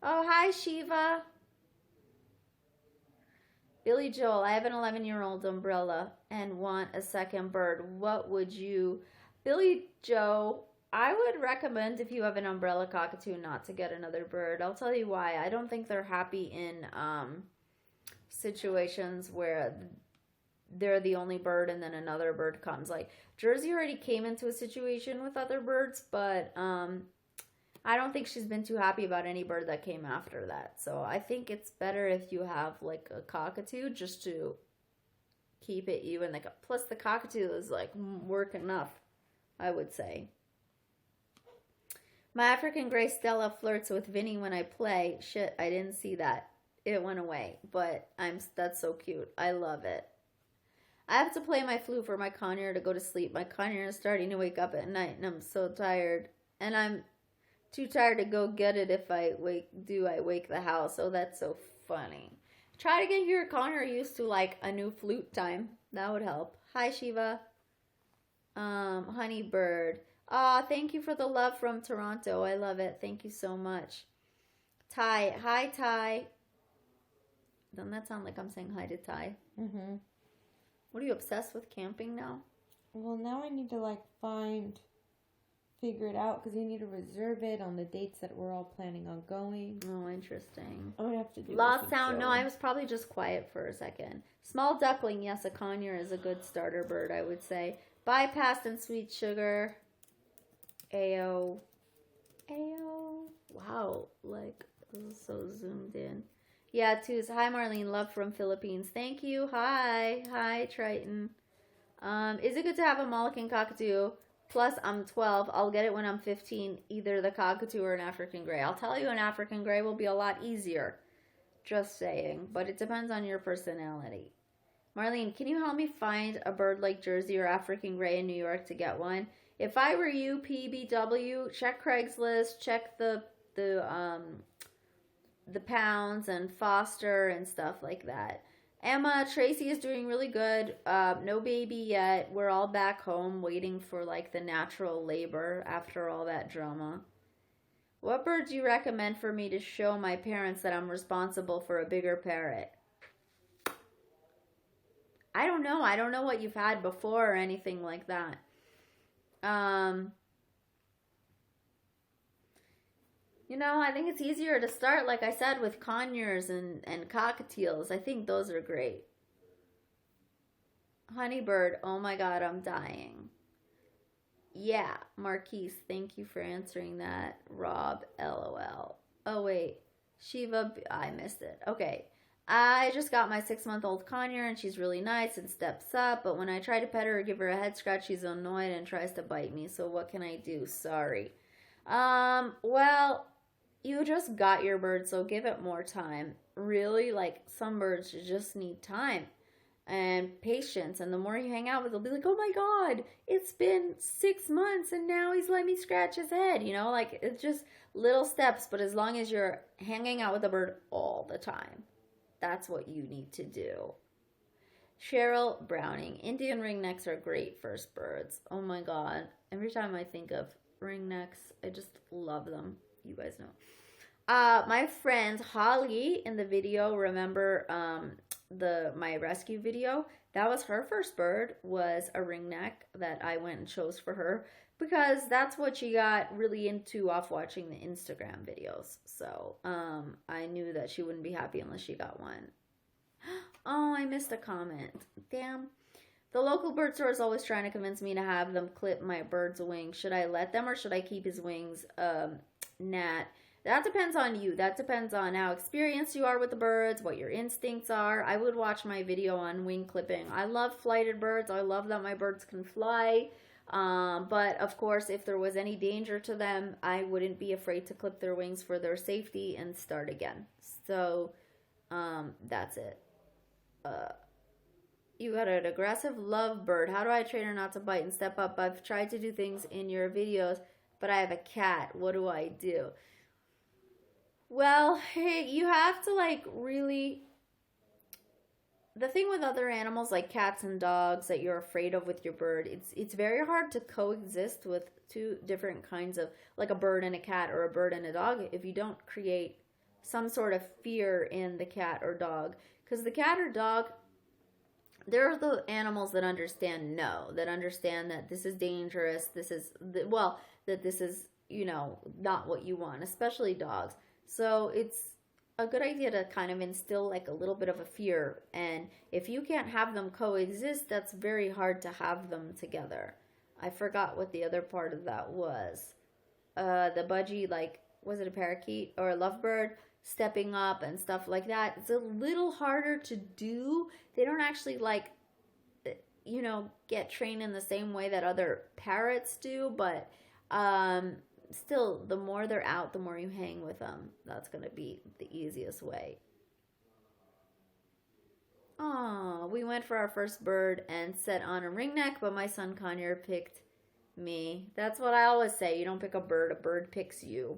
Oh, hi, Shiva. Billy Joel, I have an 11-year-old umbrella and want a second bird. What would you... Billy Joe, I would recommend if you have an umbrella cockatoo not to get another bird. I'll tell you why. I don't think they're happy in situations where they're the only bird and then another bird comes. Like Jersey already came into a situation with other birds, but I don't think she's been too happy about any bird that came after that. So I think it's better if you have like a cockatoo just to keep it even. Like, plus the cockatoo is like work enough, I would say. My African gray Stella flirts with Vinny when I play. Shit, I didn't see that. It went away, but that's so cute. I love it. I have to play my flute for my Conure to go to sleep. My Conure is starting to wake up at night, and I'm so tired. And I'm too tired to go get it if I wake the house. Oh, that's so funny. Try to get your Conure used to like a new flute time. That would help. Hi, Shiva. Honeybird. Thank you for the love from Toronto. I love it. Thank you so much. Ty. Hi, Ty. Doesn't that sound like I'm saying hi to Ty? Mm-hmm. What, are you obsessed with camping now? Well, now I need to like figure it out because you need to reserve it on the dates that we're all planning on going. Oh, interesting. I would have to do Lost sound. No, I was probably just quiet for a second. Small duckling. Yes, a conure is a good starter bird, I would say. Bypassed and sweet sugar. Ayo. Wow, like this is so zoomed in. Yeah, twos. Hi, Marlene. Love from Philippines. Thank you. Hi, Triton. Is it good to have a Mollican cockatoo? Plus, I'm 12. I'll get it when I'm 15. Either the cockatoo or an African gray. I'll tell you, an African gray will be a lot easier. Just saying. But it depends on your personality. Marlene, can you help me find a bird like Jersey or African gray in New York to get one? If I were you, PBW, check Craigslist, check the pounds and foster and stuff like that. Emma, Tracy is doing really good. No baby yet. We're all back home waiting for like the natural labor after all that drama. What bird do you recommend for me to show my parents that I'm responsible for a bigger parrot? I don't know. I don't know what you've had before or anything like that. You know, I think it's easier to start, like I said, with conures and cockatiels. I think those are great. Honeybird, oh my god, I'm dying. Yeah, Marquise, thank you for answering that. Rob, LOL. Oh, wait. Shiva, I missed it. Okay. I just got my 6-month-old conure, and she's really nice and steps up, but when I try to pet her or give her a head scratch, she's annoyed and tries to bite me, so what can I do? Sorry. Well, you just got your bird, so give it more time. Really, like, some birds just need time and patience, and the more you hang out with, they'll be like, oh my god, it's been 6 months, and now he's letting me scratch his head, you know? Like, it's just little steps, but as long as you're hanging out with the bird all the time, that's what you need to do. Cheryl Browning. Indian ringnecks are great first birds. Oh my god. Every time I think of ringnecks, I just love them. You guys know. My friend Holly in the video, remember my rescue video? That was her first bird, was a ringneck that I went and chose for her because that's what she got really into off watching the Instagram videos. So I knew that she wouldn't be happy unless she got one. Oh, I missed a comment. Damn. The local bird store is always trying to convince me to have them clip my bird's wings. Should I let them or should I keep his wings? Nat. That depends on you. That depends on how experienced you are with the birds, what your instincts are. I would watch my video on wing clipping. I love flighted birds. I love that my birds can fly. But of course, if there was any danger to them, I wouldn't be afraid to clip their wings for their safety and start again. So, that's it. You got an aggressive love bird. How do I train her not to bite and step up? I've tried to do things in your videos, but I have a cat. What do I do? Well, hey, you have to like really... The thing with other animals like cats and dogs that you're afraid of with your bird, it's very hard to coexist with two different kinds of, like a bird and a cat or a bird and a dog, if you don't create some sort of fear in the cat or dog. Because the cat or dog there are the animals that understand no, that understand that this is dangerous, this is, well, that this is, you know, not what you want, especially dogs. So it's a good idea to kind of instill like a little bit of a fear. And if you can't have them coexist, that's very hard to have them together. I forgot what the other part of that was. The budgie, like, was it a parakeet or a lovebird stepping up and stuff like that? It's a little harder to do. They don't actually, like, you know, get trained in the same way that other parrots do, but still, the more they're out, the more you hang with them. That's going to be the easiest way. Oh, we went for our first bird and set on a ringneck, but my son Conure picked me. That's what I always say. You don't pick a bird picks you.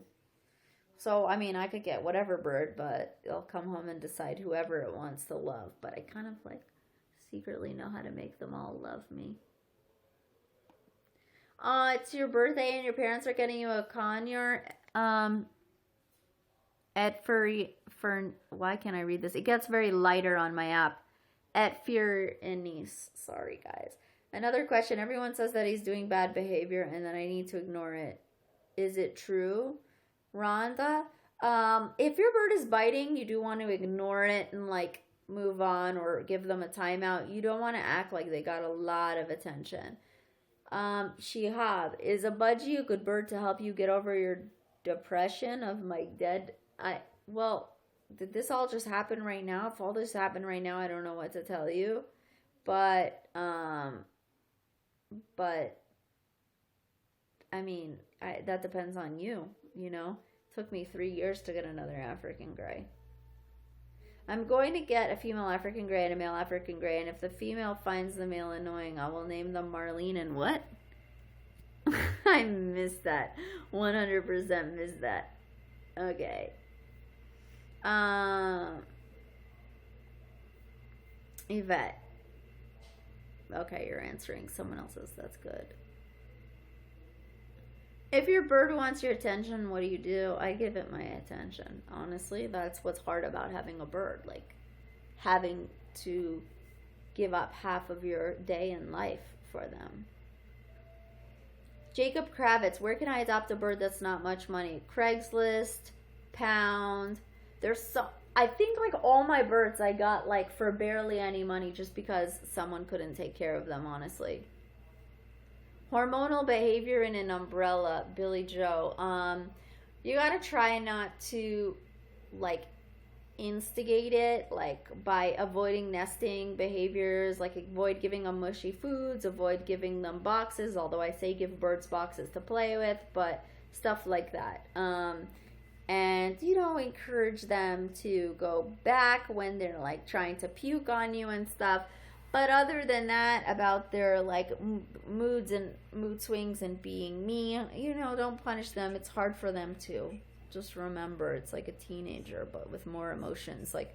So, I mean, I could get whatever bird, but it'll come home and decide whoever it wants to love. But I kind of, like, secretly know how to make them all love me. It's your birthday and your parents are getting you a Conure. At why can't I read this? It gets very lighter on my app. At Fear and Niece. Sorry, guys. Another question. Everyone says that he's doing bad behavior and that I need to ignore it. Is it true? Rhonda? If your bird is biting, you do want to ignore it and, like, move on or give them a timeout. You don't want to act like they got a lot of attention. Shihab, is a budgie a good bird to help you get over your depression of my dead? Well, did this all just happen right now? If all this happened right now, I don't know what to tell you. But, I mean, that depends on you, you know? It took me 3 years to get another African gray. I'm going to get a female African gray and a male African gray, and if the female finds the male annoying, I will name them Marlene and what? I missed that. 100% missed that. Okay. Yvette. Okay, you're answering someone else's. That's good. If your bird wants your attention, what do? I give it my attention. Honestly, that's what's hard about having a bird. Like, having to give up half of your day in life for them. Jacob Kravitz, where can I adopt a bird that's not much money? Craigslist, Pound. I think, like, all my birds I got, like, for barely any money just because someone couldn't take care of them, honestly. Hormonal behavior in an umbrella, Billy Joe. You gotta try not to, like, instigate it, like, by avoiding nesting behaviors, like, avoid giving them mushy foods, avoid giving them boxes, although I say give birds boxes to play with, but stuff like that. And, you know, encourage them to go back when they're, like, trying to puke on you and stuff. But other than that, about their, like, moods and mood swings and being mean, you know, don't punish them. It's hard for them too. Just remember, it's like a teenager, but with more emotions. Like,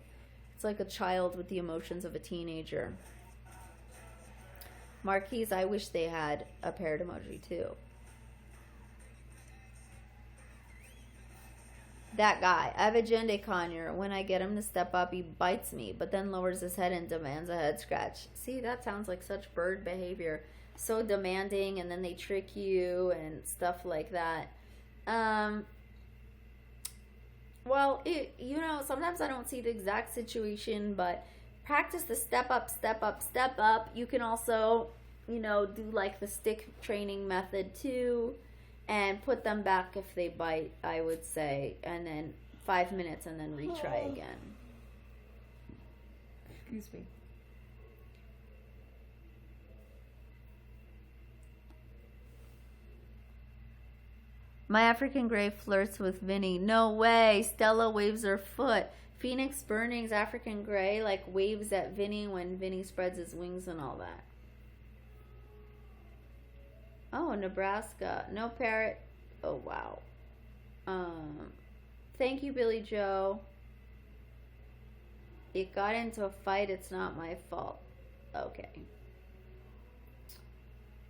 it's like a child with the emotions of a teenager. Marquise, I wish they had a parrot emoji too. That guy, I have a Jende Conure. When I get him to step up, he bites me, but then lowers his head and demands a head scratch. See, that sounds like such bird behavior. So demanding, and then they trick you and stuff like that. Well, you know, sometimes I don't see the exact situation, but practice the step up, step up, step up. You can also, you know, do like the stick training method too. And put them back if they bite, I would say. And then 5 minutes and then retry again. Excuse me. My African gray flirts with Vinny. No way. Stella waves her foot. Phoenix Burning's African gray like waves at Vinny when Vinny spreads his wings and all that. Oh, Nebraska. No parrot. Oh, wow. Thank you, Billy Joe. It got into a fight. It's not my fault. Okay.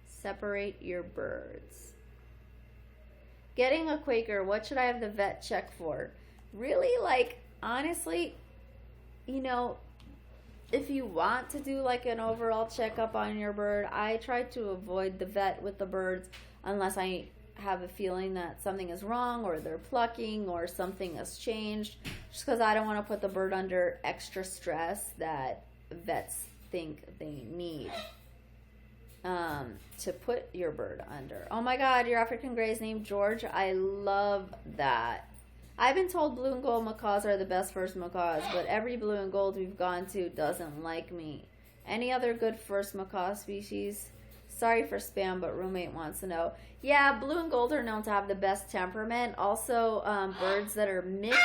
Separate your birds. Getting a Quaker. What should I have the vet check for? Really, like, honestly, you know, if you want to do like an overall checkup on your bird, I try to avoid the vet with the birds unless I have a feeling that something is wrong or they're plucking or something has changed, just because I don't want to put the bird under extra stress that vets think they need to put your bird under. Oh my god, your African Grey is named George. I love that. I've been told blue and gold macaws are the best first macaws, but every blue and gold we've gone to doesn't like me. Any other good first macaw species? Sorry for spam, but roommate wants to know. Yeah, blue and gold are known to have the best temperament. Also, birds that are mixed.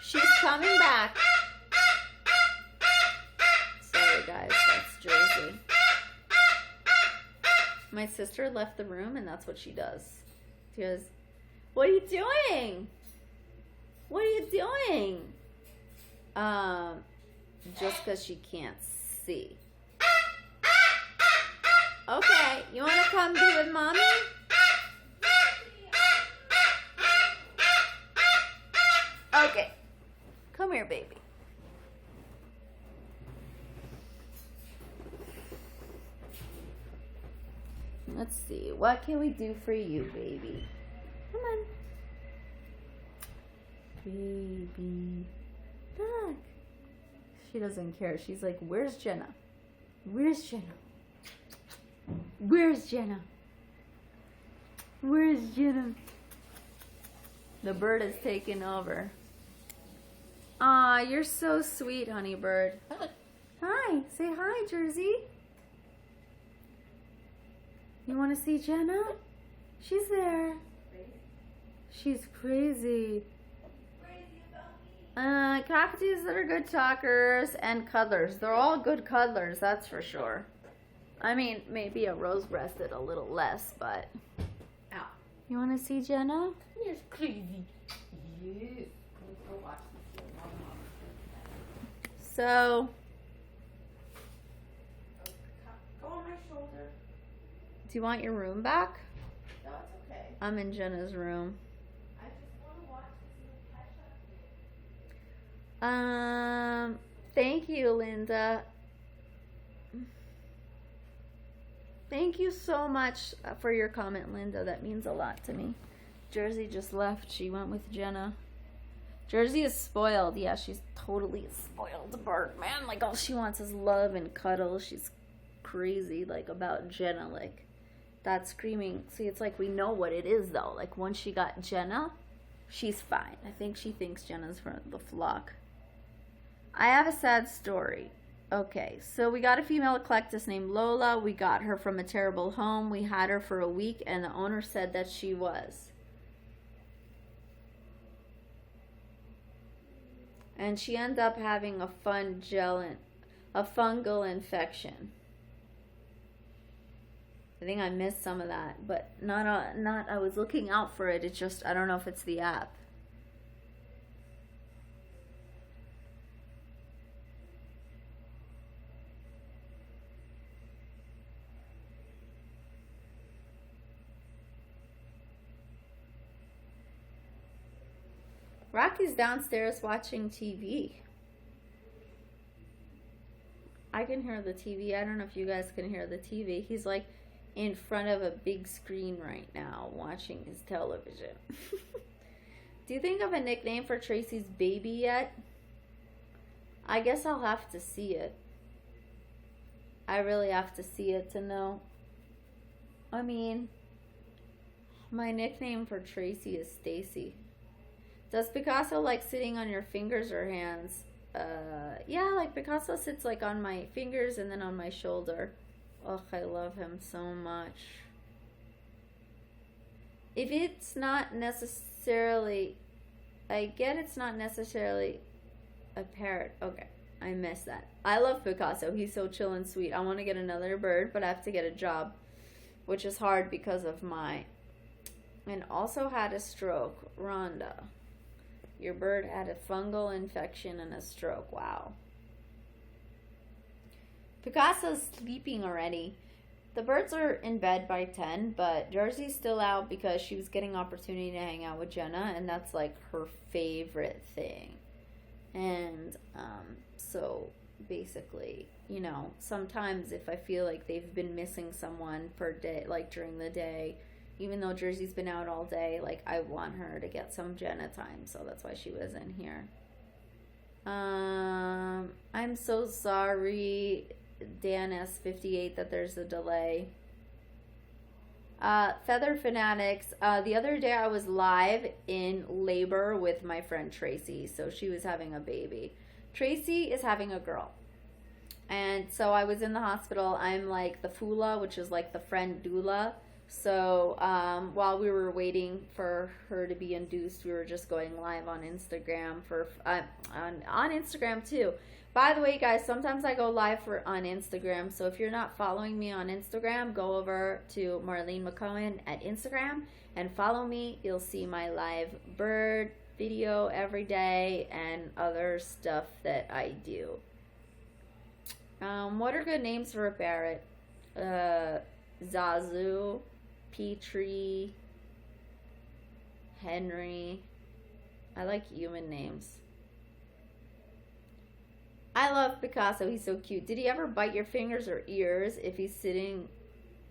She's coming back. Sorry, guys. That's Jersey. My sister left the room, and that's what she does. She goes, what are you doing? What are you doing? Just because she can't see. Okay, you want to come be with mommy? Okay, come here, baby. Let's see, what can we do for you, baby? Come on. Baby. Look. She doesn't care. She's like, where's Jenna? Where's Jenna? Where's Jenna? Where's Jenna? The bird is taking over. Aw, you're so sweet, honey bird. Hi. Say hi, Jersey. You want to see Jenna? She's there. She's crazy. Cockatoos that are good talkers and cuddlers. They're all good cuddlers, that's for sure. I mean, maybe a rose-breasted a little less, but... Ow. You want to see Jenna? You're crazy. Yes. Go watch this. So... Go on my shoulder. Do you want your room back? No, it's okay. I'm in Jenna's room. I just want to watch this little catch up. Thank you, Linda. Thank you so much for your comment, Linda. That means a lot to me. Jersey just left. She went with Jenna. Jersey is spoiled. Yeah, she's totally a spoiled bird, man. Like, all she wants is love and cuddle. She's crazy, like, about Jenna. Like, that screaming. See, it's like we know what it is, though. Like, once she got Jenna, she's fine. I think she thinks Jenna's from the flock. I have a sad story. Okay, so we got a female eclectus named Lola. We got her from a terrible home. We had her for a week, and the owner said that she was. And she ended up having a fungal infection. I think I missed some of that, but not. I was looking out for it. It's just, I don't know if it's the app. Rocky's downstairs watching TV. I can hear the TV. I don't know if you guys can hear the TV. He's like in front of a big screen right now watching his television. Do you think of a nickname for Tracy's baby yet? I guess I'll have to see it. I really have to see it to know. I mean, my nickname for Tracy is Stacy. Does Picasso like sitting on your fingers or hands? Yeah, like Picasso sits like on my fingers and then on my shoulder. Oh, I love him so much. If it's not necessarily, I get it's not necessarily a parrot. Okay, I missed that. I love Picasso. He's so chill and sweet. I want to get another bird, but I have to get a job, which is hard because of my, and also had a stroke. Rhonda. Your bird had a fungal infection and a stroke. Wow. Picasso's sleeping already. The birds are in bed by 10, but Jersey's still out because she was getting opportunity to hang out with Jenna, and that's like her favorite thing. And so basically, you know, sometimes if I feel like they've been missing someone for day, like during the day, even though Jersey's been out all day, like I want her to get some Jenna time, so that's why she was in here. I'm so sorry, Dan S58, that there's a delay. Feather Fanatics, the other day I was live in labor with my friend Tracy, so she was having a baby. Tracy is having a girl. And so I was in the hospital. I'm like the Fula, which is like the friend doula. So while we were waiting for her to be induced, we were just going live on Instagram for on Instagram too. By the way, guys, sometimes I go live on Instagram. So if you're not following me on Instagram, go over to Marlene Mc'Cohen at Instagram and follow me. You'll see my live bird video every day and other stuff that I do. What are good names for a parrot? Zazu, Petrie, Henry. I like human names. I love Picasso. He's so cute. Did he ever bite your fingers or ears if he's sitting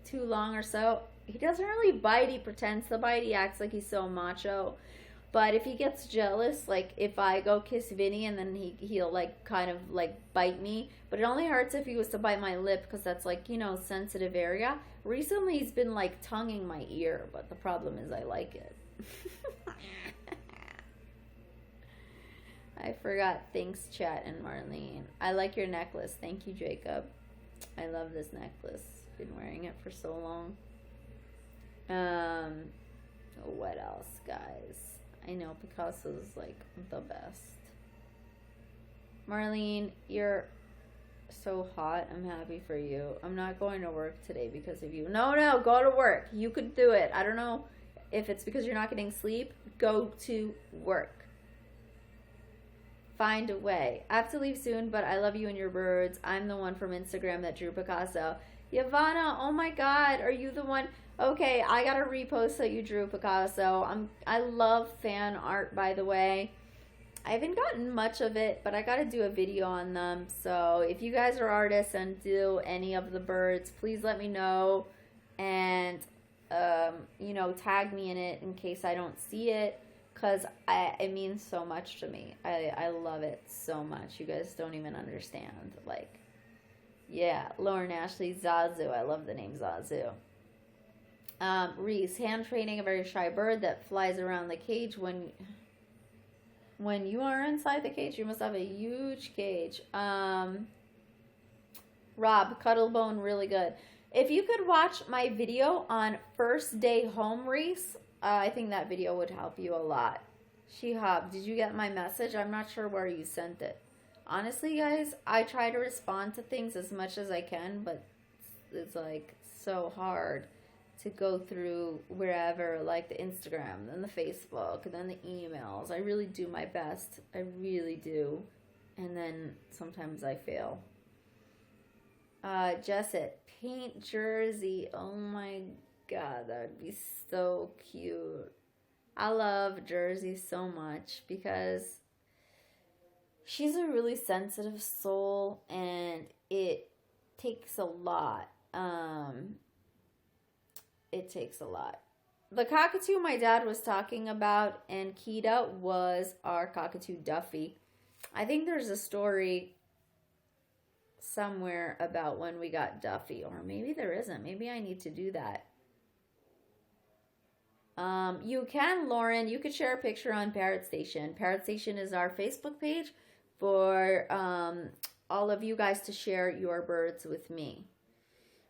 too long or so? He doesn't really bite. He pretends to bite. He acts like he's so macho. But if he gets jealous, like if I go kiss Vinny and then he'll like kind of like bite me. But it only hurts if he was to bite my lip because that's like, you know, sensitive area. Recently he's been like tonguing my ear, but the problem is I like it. I forgot. Thanks, Chat and Marlene. I like your necklace. Thank you, Jacob. I love this necklace. Been wearing it for so long. What else, guys? I know Picasso's like the best. Marlene, you're so hot. I'm happy for you. I'm not going to work today because of you. No, go to work. You could do it. I don't know if it's because you're not getting sleep. Go to work. Find a way. I have to leave soon, but I love you and your birds. I'm the one from Instagram that drew Picasso. Yavana, oh my God, are you the one? Okay, I gotta repost that you drew Picasso. I love fan art, by the way. I haven't gotten much of it, but I gotta do a video on them. So if you guys are artists and do any of the birds, please let me know. And, you know, tag me in it in case I don't see it. Because it means so much to me. I love it so much. You guys don't even understand. Like, yeah, Lauren Ashley, Zazu. I love the name Zazu. Reese, hand training a very shy bird that flies around the cage. When you are inside the cage, you must have a huge cage. Rob, Cuttlebone, really good. If you could watch my video on first day home, Reese, I think that video would help you a lot. She-Hop, did you get my message? I'm not sure where you sent it. Honestly, guys, I try to respond to things as much as I can, but it's like so hard to go through wherever, like the Instagram, then the Facebook, and then the emails. I really do my best. I really do. And then sometimes I fail. Jesset, paint Jersey. Oh my God, that would be so cute. I love Jersey so much because she's a really sensitive soul and it takes a lot. It takes a lot. The cockatoo my dad was talking about and Kita was our cockatoo Duffy. I think there's a story somewhere about when we got Duffy, or maybe there isn't. Maybe I need to do that. You can, Lauren, you could share a picture on Parrot Station. Parrot Station is our Facebook page for all of you guys to share your birds with me.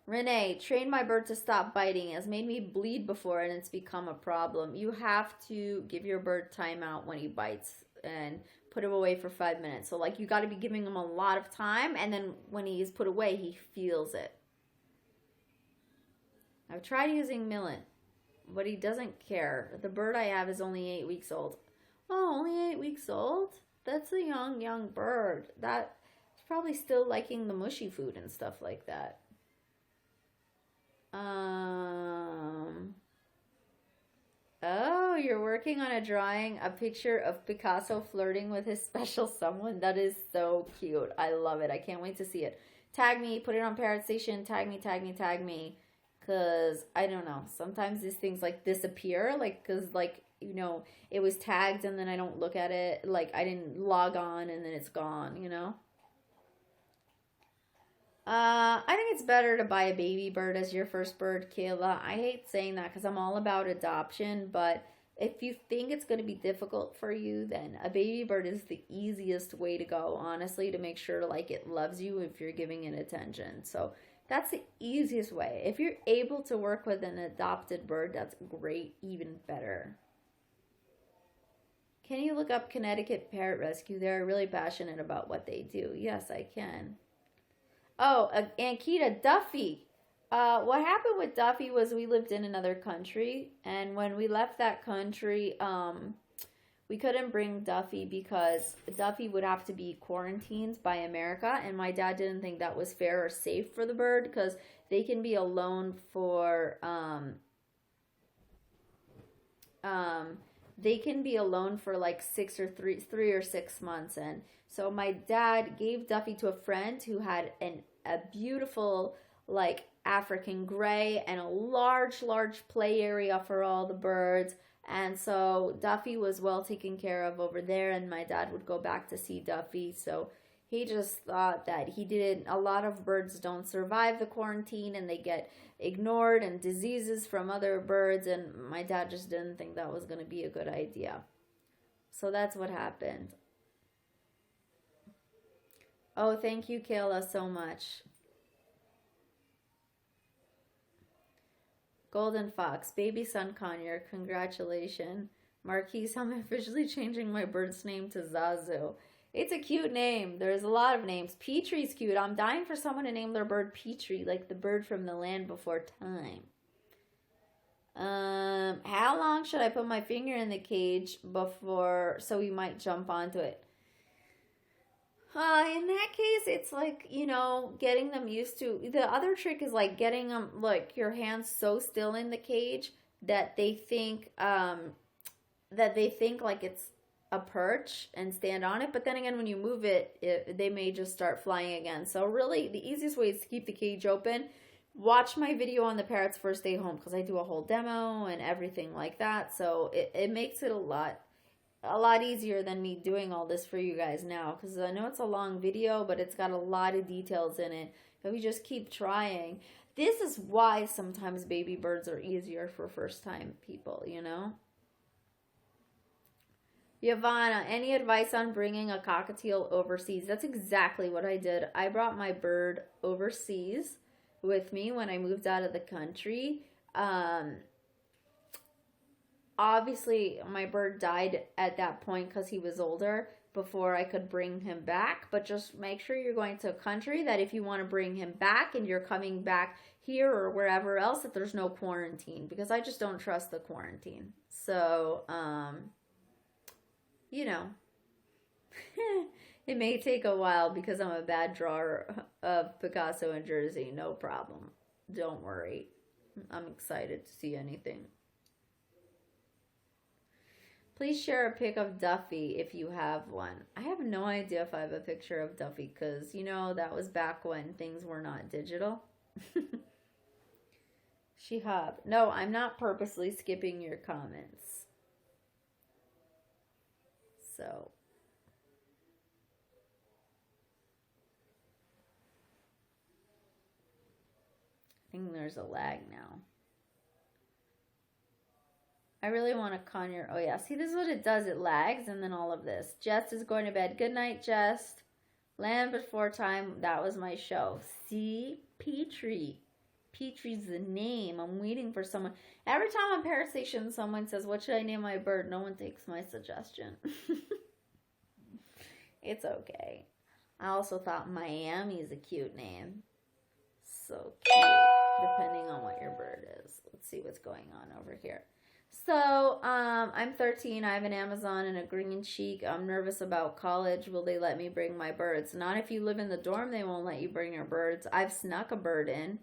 Renee, train my bird to stop biting. It has made me bleed before and it's become a problem. You have to give your bird time out when he bites and put him away for 5 minutes. So like you got to be giving him a lot of time, and then when he is put away, he feels it. I've tried using Millen, but he doesn't care. The bird I have is only 8 weeks old. Oh, only 8 weeks old? That's a young bird. That's probably still liking the mushy food and stuff like that. Oh, you're working on a drawing, a picture of Picasso flirting with his special someone. That is so cute. I love it. I can't wait to see it. Tag me, put it on Parrot Station, tag me, tag me, tag me. Because, I don't know, sometimes these things, like, disappear. Like, because, like, you know, it was tagged and then I don't look at it. Like, I didn't log on and then it's gone, you know? I think it's better to buy a baby bird as your first bird, Kayla. I hate saying that because I'm all about adoption, but if you think it's going to be difficult for you, then a baby bird is the easiest way to go, honestly, to make sure, like, it loves you if you're giving it attention. So that's the easiest way. If you're able to work with an adopted bird, that's great, even better. Can you look up Connecticut Parrot Rescue? They're really passionate about what they do. Yes, I can. Oh, Ankita, Duffy. What happened with Duffy was we lived in another country, and when we left that country, we couldn't bring Duffy because Duffy would have to be quarantined by America, and my dad didn't think that was fair or safe for the bird because they can be alone for like 3 or 6 months. And so my dad gave Duffy to a friend who had a beautiful, like, African gray and a large play area for all the birds. And so Duffy was well taken care of over there, and my dad would go back to see Duffy. So he just thought that a lot of birds don't survive the quarantine and they get ignored and diseases from other birds, and my dad just didn't think that was going to be a good idea. So that's what happened. Oh, thank you, Kayla, so much. Golden Fox, baby son Conure, congratulations. Marquise, I'm officially changing my bird's name to Zazu. It's a cute name. There's a lot of names. Petrie's cute. I'm dying for someone to name their bird Petrie, like the bird from the land before time. How long should I put my finger in the cage so he might jump onto it? In that case, it's like, you know, getting them used to. The other trick is like getting them, like, your hands so still in the cage that they think like it's a perch and stand on it. But then again, when you move it, they may just start flying again. So really, the easiest way is to keep the cage open. Watch my video on the parrot's first day home because I do a whole demo and everything like that. So it makes it a lot easier than me doing all this for you guys now, because I know it's a long video, but it's got a lot of details in it. But we just keep trying. This is why sometimes baby birds are easier for first time people, you know? Yavanna, any advice on bringing a cockatiel overseas? That's exactly what I did. I brought my bird overseas with me when I moved out of the country. Obviously, my bird died at that point because he was older before I could bring him back. But just make sure you're going to a country that if you want to bring him back and you're coming back here or wherever else, that there's no quarantine. Because I just don't trust the quarantine. So, you know, it may take a while because I'm a bad drawer of Picasso in Jersey. No problem. Don't worry. I'm excited to see anything. Please share a pic of Duffy if you have one. I have no idea if I have a picture of Duffy because, you know, that was back when things were not digital. Shihab. No, I'm not purposely skipping your comments. So. I think there's a lag now. I really want to Conure. Oh, yeah. See, this is what it does. It lags, and then all of this. Jess is going to bed. Good night, Jess. Land Before Time. That was my show. See? Petrie. Petrie's the name. I'm waiting for someone. Every time on Parrot Station, someone says, what should I name my bird? No one takes my suggestion. It's okay. I also thought Miami is a cute name. So cute. Depending on what your bird is. Let's see what's going on over here. So, I'm 13. I have an Amazon and a green cheek. I'm nervous about college. Will they let me bring my birds? Not if you live in the dorm. They won't let you bring your birds. I've snuck a bird in.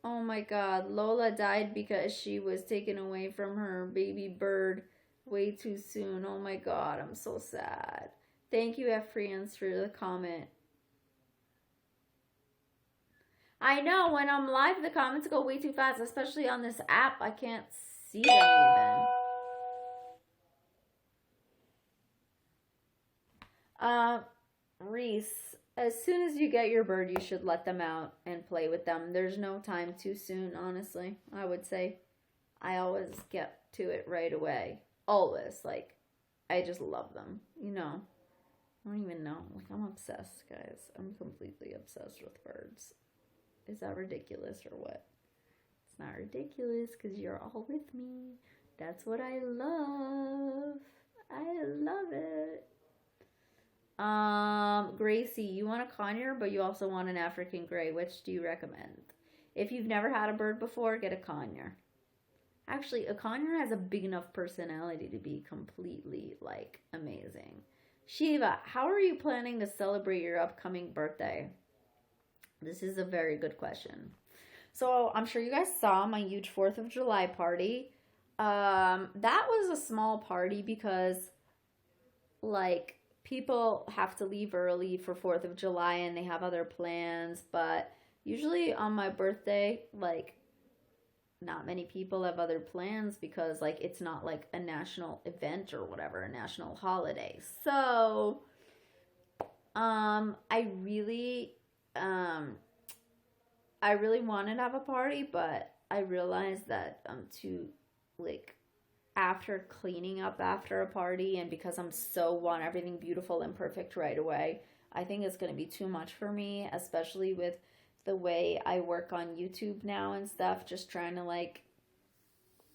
Oh my God, Lola died because she was taken away from her baby bird way too soon. Oh my God, I'm so sad. Thank you, Efrians, for the comment. I know, when I'm live, the comments go way too fast, especially on this app. I can't see them even. Reese, as soon as you get your bird, you should let them out and play with them. There's no time too soon, honestly, I would say. I always get to it right away. Always. Like, I just love them, you know. I don't even know. Like, I'm obsessed, guys. I'm completely obsessed with birds. Is that ridiculous or what? It's not ridiculous because you're all with me. That's what I love. I love it. Gracie, you want a conure, but you also want an African gray. Which do you recommend? If you've never had a bird before, get a conure. Actually, a conure has a big enough personality to be completely, like, amazing. Shiva, how are you planning to celebrate your upcoming birthday? This is a very good question. So, I'm sure you guys saw my huge 4th of July party. That was a small party because, like, people have to leave early for 4th of July and they have other plans. But usually on my birthday, like, not many people have other plans because, like, it's not, like, a national event or whatever, a national holiday. So, I really wanted to have a party, but I realized that I'm too, like, after cleaning up after a party, and because I'm so want everything beautiful and perfect right away, I think it's going to be too much for me, especially with the way I work on YouTube now and stuff. Just trying to, like,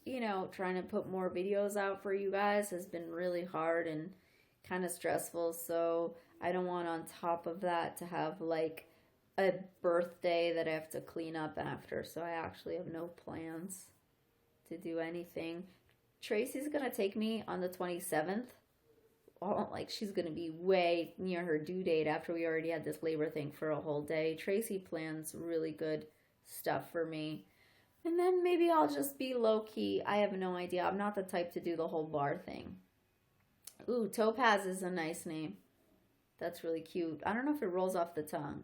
you know, trying to put more videos out for you guys has been really hard and kind of stressful. So I don't want on top of that to have, like, a birthday that I have to clean up after. So I actually have no plans to do anything. Tracy's gonna take me on the 27th. Oh, like, she's gonna be way near her due date after we already had this labor thing for a whole day. Tracy plans really good stuff for me. And then maybe I'll just be low-key. I have no idea. I'm not the type to do the whole bar thing. Ooh, Topaz is a nice name. That's really cute. I don't know if it rolls off the tongue.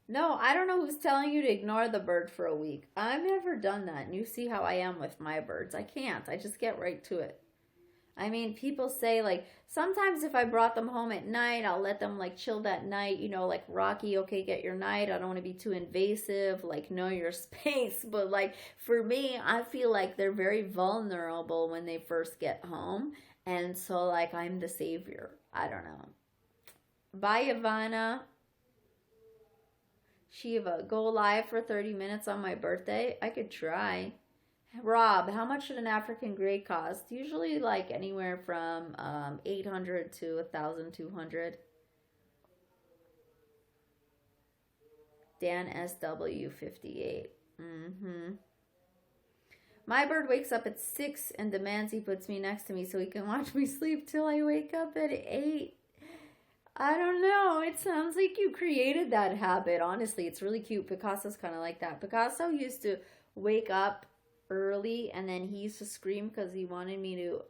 No, I don't know who's telling you to ignore the bird for a week. I've never done that, and you see how I am with my birds. I can't. I just get right to it. I mean, people say, like, sometimes if I brought them home at night, I'll let them, like, chill that night, you know, like, Rocky, okay, get your night. I don't want to be too invasive, like, know your space. But, like, for me, I feel like they're very vulnerable when they first get home. And so, like, I'm the savior. I don't know. Bye, Ivana. Shiva, go live for 30 minutes on my birthday? I could try. Rob, how much should an African gray cost? Usually, like, anywhere from $800 to $1,200. Dan SW 58. My bird wakes up at 6 and demands he puts me next to me so he can watch me sleep till I wake up at 8. I don't know. It sounds like you created that habit. Honestly, it's really cute. Picasso's kind of like that. Picasso used to wake up early and then he used to scream because he wanted me to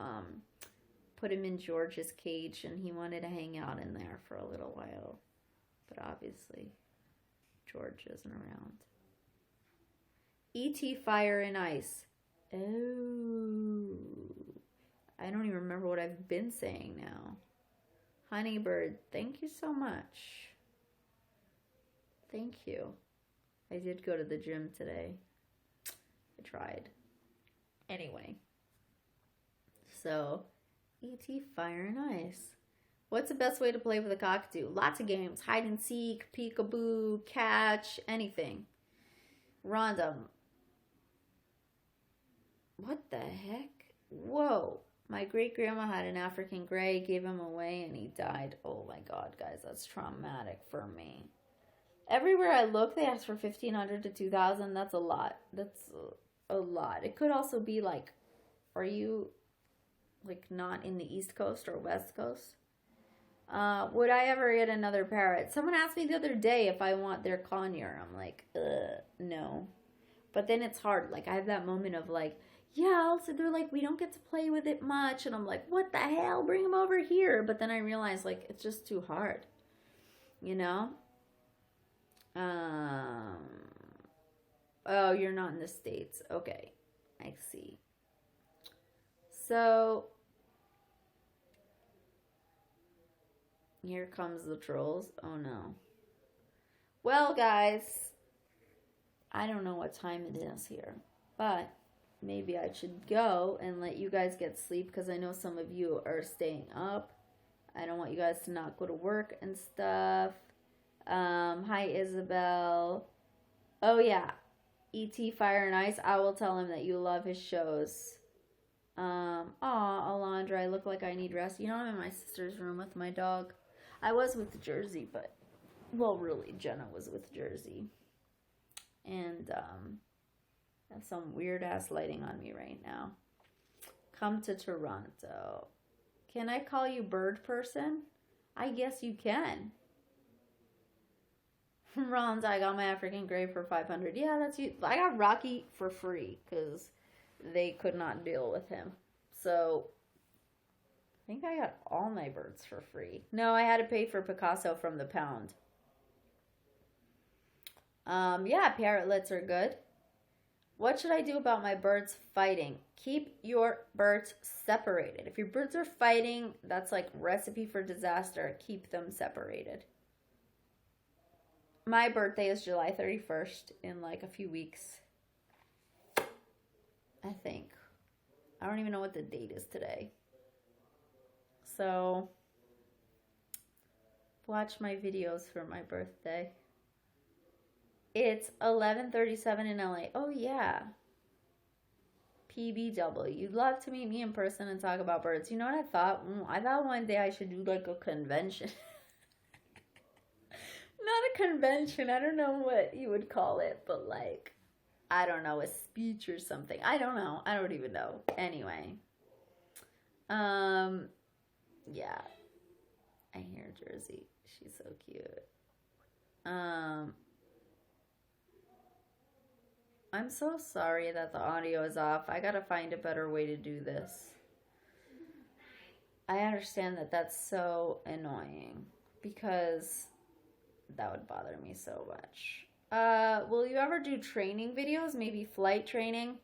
put him in George's cage and he wanted to hang out in there for a little while. But obviously, George isn't around. E.T. Fire and Ice. Oh. I don't even remember what I've been saying now. Honeybird, thank you so much. Thank you. I did go to the gym today. I tried. Anyway. So, E.T. Fire and Ice. What's the best way to play with a cockatoo? Lots of games. Hide and seek, peekaboo, catch, anything. Rhonda. What the heck? Whoa. My great-grandma had an African gray, gave him away, and he died. Oh, my God, guys, that's traumatic for me. Everywhere I look, they ask for $1,500 to $2,000. That's a lot. That's a lot. It could also be, like, are you, like, not in the East Coast or West Coast? Would I ever get another parrot? Someone asked me the other day if I want their conure. I'm like, no. But then it's hard. Like, I have that moment of like, yeah, so they're like, we don't get to play with it much. And I'm like, what the hell? Bring them over here. But then I realize, like, it's just too hard. You know? Oh, you're not in the States. Okay. I see. So, here comes the trolls. Oh, no. Well, guys, I don't know what time it is here, but maybe I should go and let you guys get sleep because I know some of you are staying up. I don't want you guys to not go to work and stuff. Hi, Isabel. Oh, yeah. E.T. Fire and Ice. I will tell him that you love his shows. Aw, Alondra, I look like I need rest. You know, I'm in my sister's room with my dog. I was with Jersey, but, well, really, Jenna was with Jersey. And, I have some weird-ass lighting on me right now. Come to Toronto. Can I call you bird person? I guess you can. Ron's, I got my African gray for $500. Yeah, that's you. I got Rocky for free because they could not deal with him. So, I think I got all my birds for free. No, I had to pay for Picasso from the pound. Yeah, parrotlets are good. What should I do about my birds fighting? Keep your birds separated. If your birds are fighting, that's like recipe for disaster. Keep them separated. My birthday is July 31st in like a few weeks. I think. I don't even know what the date is today. So, watch my videos for my birthday. It's 11:37 in LA. Oh, yeah. PBW. You'd love to meet me in person and talk about birds. You know what I thought? I thought one day I should do like a convention. Not a convention. I don't know what you would call it, but like, I don't know, a speech or something. I don't know. I don't even know. Anyway. Yeah. I hear Jersey. She's so cute. I'm so sorry that the audio is off. I gotta find a better way to do this. I understand that that's so annoying because that would bother me so much. Will you ever do training videos? Maybe flight training?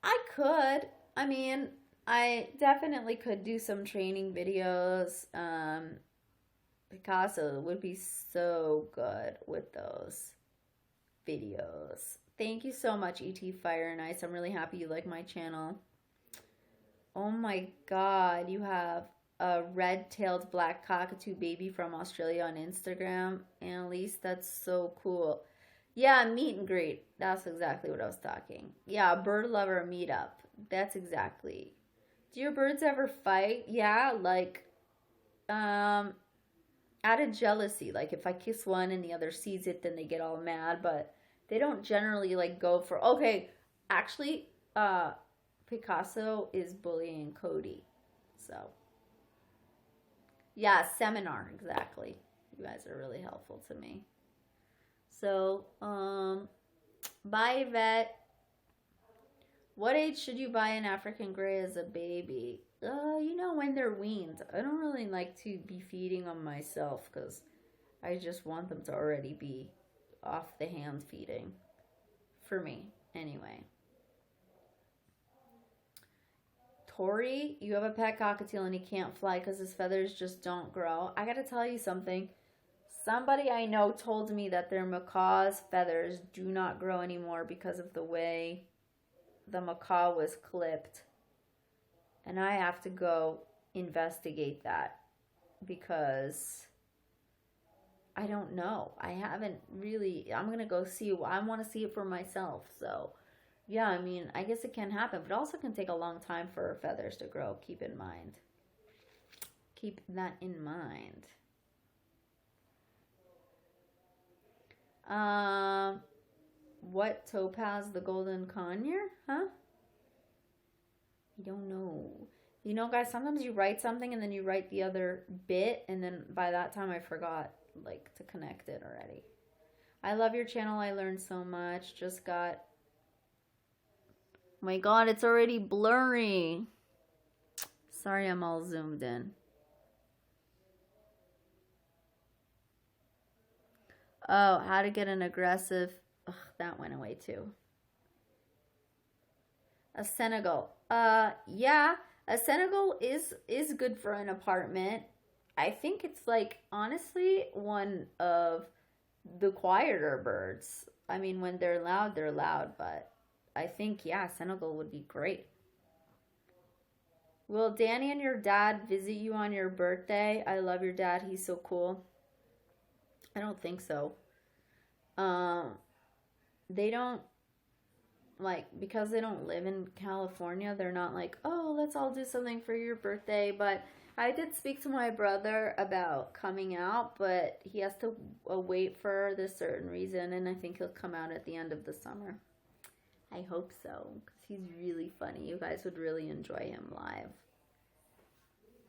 I could. I mean, I definitely could do some training videos. Picasso would be so good with those videos. Thank you so much, E.T. Fire and Ice. I'm really happy you like my channel. Oh my god, you have a red-tailed black cockatoo baby from Australia on Instagram. Annalise, that's so cool. Yeah, meet and greet. That's exactly what I was talking. Yeah, bird lover meetup. That's exactly. Do your birds ever fight? Yeah, like, out of jealousy. Like, if I kiss one and the other sees it, then they get all mad, but they don't generally, like, go for... Okay, actually, Picasso is bullying Cody. So, yeah, seminar, exactly. You guys are really helpful to me. So, bye, Yvette. What age should you buy an African gray as a baby? You know, when they're weaned. I don't really like to be feeding them myself because I just want them to already be off the hand feeding. For me, anyway. Tori, you have a pet cockatiel and he can't fly because his feathers just don't grow. I gotta tell you something. Somebody I know told me that their macaw's feathers do not grow anymore because of the way the macaw was clipped. And I have to go investigate that because I don't know. I haven't really, I'm going to go see, I want to see it for myself. So, yeah, I mean, I guess it can happen, but it also can take a long time for feathers to grow. Keep in mind. Keep that in mind. What topaz the golden conure? Huh? I don't know. You know, guys, sometimes you write something and then you write the other bit, and then by that time I forgot, like, to connect it already. I love your channel. I learned so much. Just got... Oh my god, it's already blurry. Sorry, I'm all zoomed in. Oh, how to get an aggressive... Ugh, that went away too. A Senegal. Yeah, a Senegal is good for an apartment. I think it's like, honestly, one of the quieter birds. I mean, when they're loud, but I think, yeah, Senegal would be great. Will Danny and your dad visit you on your birthday? I love your dad. He's so cool. I don't think so. They don't, like, because they don't live in California, they're not like, oh, let's all do something for your birthday. But I did speak to my brother about coming out, but he has to wait for this certain reason, and I think he'll come out at the end of the summer. I hope so, because he's really funny. You guys would really enjoy him live.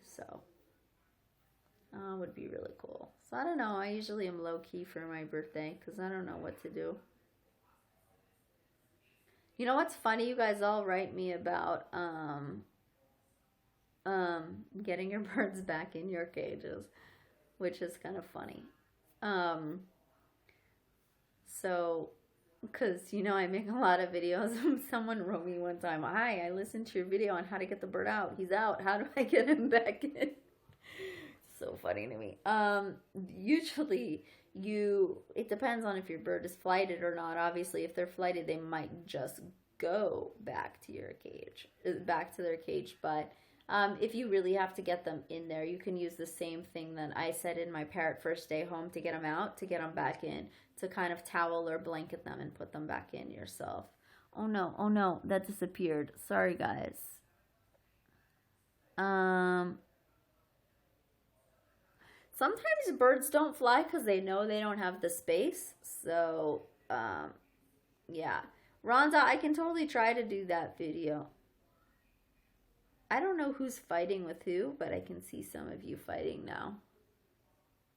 So, would be really cool. So, I don't know. I usually am low-key for my birthday, because I don't know what to do. You know what's funny? You guys all write me about getting your birds back in your cages, which is kind of funny. So, because, you know, I make a lot of videos. Someone wrote me one time, hi, I listened to your video on how to get the bird out. He's out. How do I get him back in? So funny to me. Usually it depends on if your bird is flighted or not. Obviously, if they're flighted, they might just go back to your cage, back to their cage. But if you really have to get them in there, you can use the same thing that I said in my parrot first day home to get them out, to get them back in, to kind of towel or blanket them and put them back in yourself. Oh no, that disappeared. Sorry, guys. Sometimes birds don't fly because they know they don't have the space. So, yeah. Rhonda, I can totally try to do that video. I don't know who's fighting with who, but I can see some of you fighting now.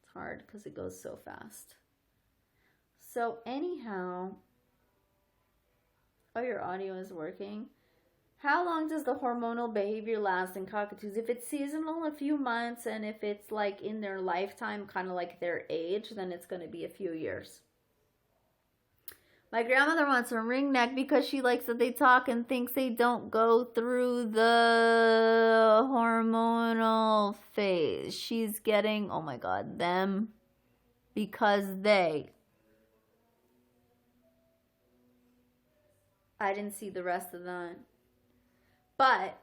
It's hard because it goes so fast. So, anyhow. Oh, your audio is working. How long does the hormonal behavior last in cockatoos? If it's seasonal, a few months, and if it's like in their lifetime, kind of like their age, then it's going to be a few years. My grandmother wants a ring neck because she likes that they talk and thinks they don't go through the hormonal phase. She's getting, oh my God, them, because they. I didn't see the rest of that. But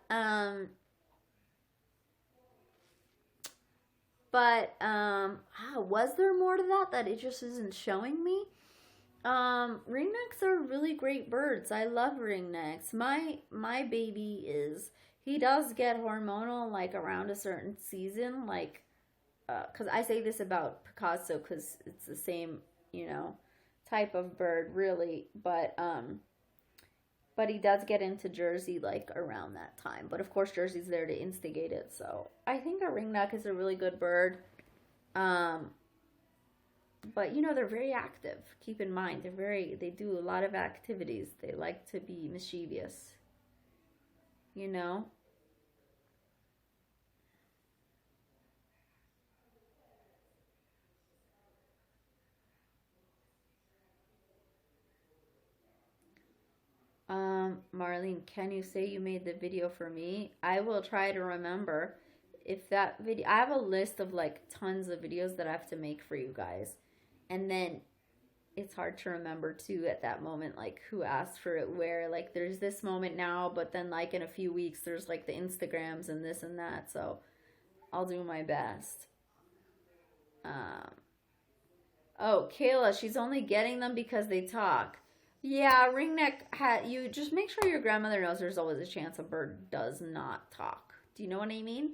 was there more to that it just isn't showing me? Ringnecks are really great birds. I love ringnecks. My baby he does get hormonal like around a certain season, like, cause I say this about Picasso cause it's the same, you know, type of bird really, but he does get into Jersey like around that time. But of course Jersey's there to instigate it. So I think a ringneck is a really good bird. But you know, they're very active. Keep in mind, they do a lot of activities. They like to be mischievous. You know? Marlene, can you say you made the video for me? I will try to remember if that video, I have a list of like tons of videos that I have to make for you guys. And then it's hard to remember too at that moment, like who asked for it where, like there's this moment now, but then like in a few weeks, there's like the Instagrams and this and that. So I'll do my best. Oh, Kayla, she's only getting them because they talk. Yeah, ringneck you just make sure your grandmother knows there's always a chance a bird does not talk. Do you know what I mean?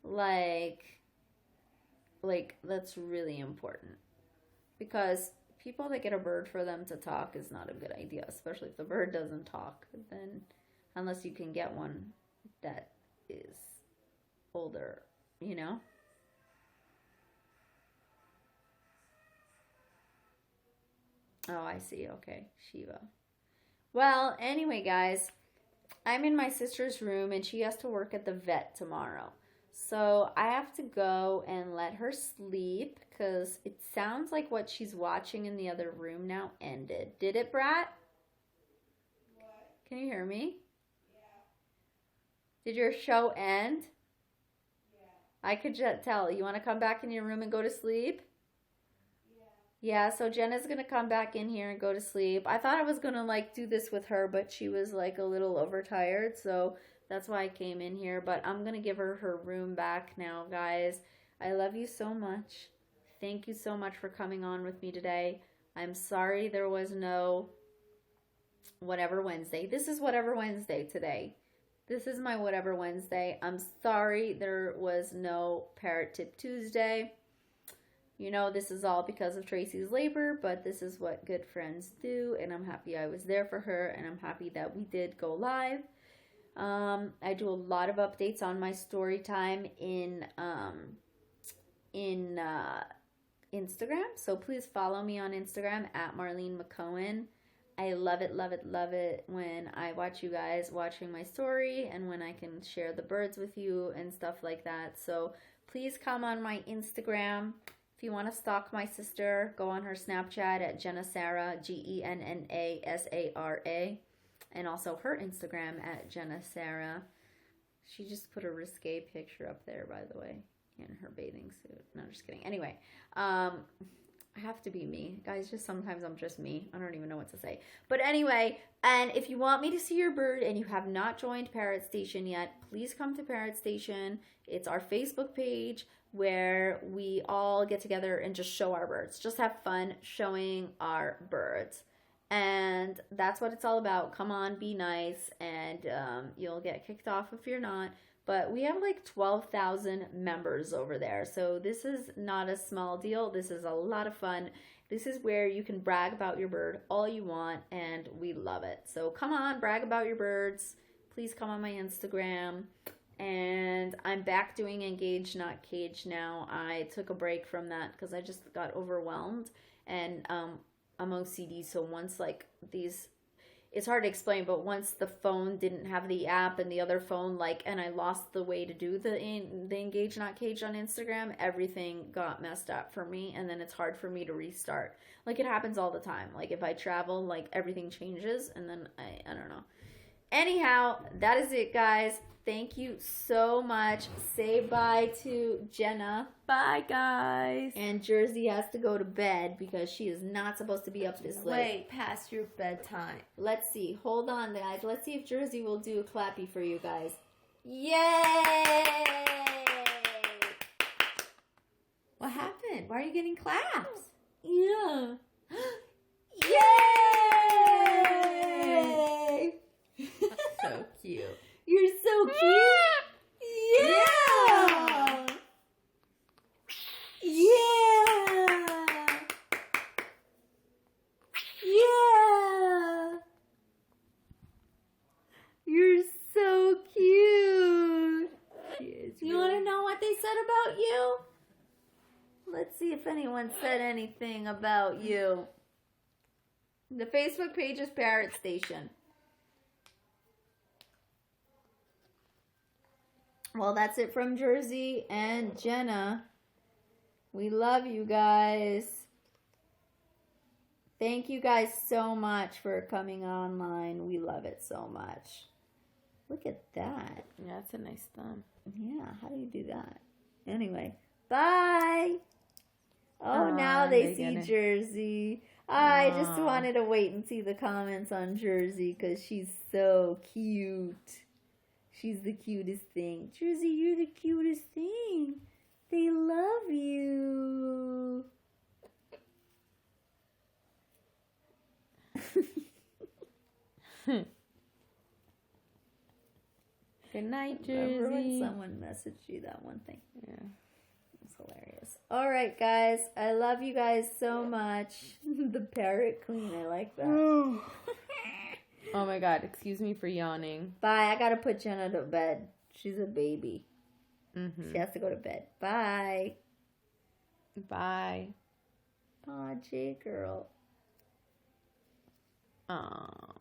Like that's really important. Because people that get a bird for them to talk is not a good idea, especially if the bird doesn't talk. Then unless you can get one that is told her, you know? Oh, I see. Okay, Shiva. Well, anyway, guys, I'm in my sister's room, and she has to work at the vet tomorrow. So I have to go and let her sleep, because it sounds like what she's watching in the other room now ended. Did it, Brat? What? Can you hear me? Yeah. Did your show end? Yeah. I could just tell. You want to come back in your room and go to sleep? Yeah. Yeah, so Jenna's going to come back in here and go to sleep. I thought I was going to, like, do this with her, but she was, like, a little overtired, so that's why I came in here. But I'm going to give her her room back now, guys. I love you so much. Thank you so much for coming on with me today. I'm sorry there was no Whatever Wednesday. This is Whatever Wednesday today. This is my Whatever Wednesday. I'm sorry there was no Parrot Tip Tuesday. You know, this is all because of Tracy's labor, but this is what good friends do, and I'm happy I was there for her, and I'm happy that we did go live. I do a lot of updates on my story time in Instagram, so please follow me on Instagram at Marlene Mc'Cohen. I love it, love it, love it when I watch you guys watching my story and when I can share the birds with you and stuff like that. So please come on my Instagram. If you want to stalk my sister, go on her Snapchat at Jenna Sarah, GENNASARA, and also her Instagram at Jenna Sarah. She just put a risque picture up there, by the way, in her bathing suit. No, just kidding. Anyway, I have to be me. Guys, just sometimes I'm just me. I don't even know what to say. But anyway, and if you want me to see your bird and you have not joined Parrot Station yet, please come to Parrot Station. It's our Facebook page where we all get together and just show our birds. Just have fun showing our birds. And that's what it's all about. Come on, be nice, and you'll get kicked off if you're not. But we have like 12,000 members over there. So this is not a small deal. This is a lot of fun. This is where you can brag about your bird all you want, and we love it. So come on, brag about your birds. Please come on my Instagram. And I'm back doing Engage Not Cage now. I took a break from that because I just got overwhelmed, and I'm OCD, so once like these, it's hard to explain, but once the phone didn't have the app and the other phone, like, and I lost the way to do the Engage Not Cage on Instagram, everything got messed up for me, and then it's hard for me to restart. Like, it happens all the time. Like, if I travel, like, everything changes, and then I don't know. Anyhow, that is it, guys. Thank you so much. Say bye to Jenna. Bye, guys. And Jersey has to go to bed because she is not supposed to be up this late. Wait, past your bedtime. Let's see. Hold on, guys. Let's see if Jersey will do a clappy for you guys. Yay! What happened? Why are you getting claps? Yeah. Yay! So cute. You're so cute. Yeah. Yeah. Yeah. You're so cute. You want to know what they said about you? Let's see if anyone said anything about you. The Facebook page is Parrot Station. Well, that's it from Jersey and Jenna. We love you guys. Thank you guys so much for coming online. We love it so much. Look at that. Yeah, that's a nice thumb. Yeah, how do you do that? Anyway, bye. Oh, Aw, now they they're see gonna- Jersey. I just Aw. wanted to wait and see the comments on Jersey because she's so cute. She's the cutest thing. Jersey, you're the cutest thing. They love you. Good night, Remember when Jersey. someone messaged you that one thing? Yeah. It's hilarious. All right, guys. I love you guys so much. The parrot queen. I like that. Oh my god, excuse me for yawning. Bye. I gotta put Jenna to bed. She's a baby. Mm-hmm. She has to go to bed. Bye. Bye. Aw, J girl. Aw.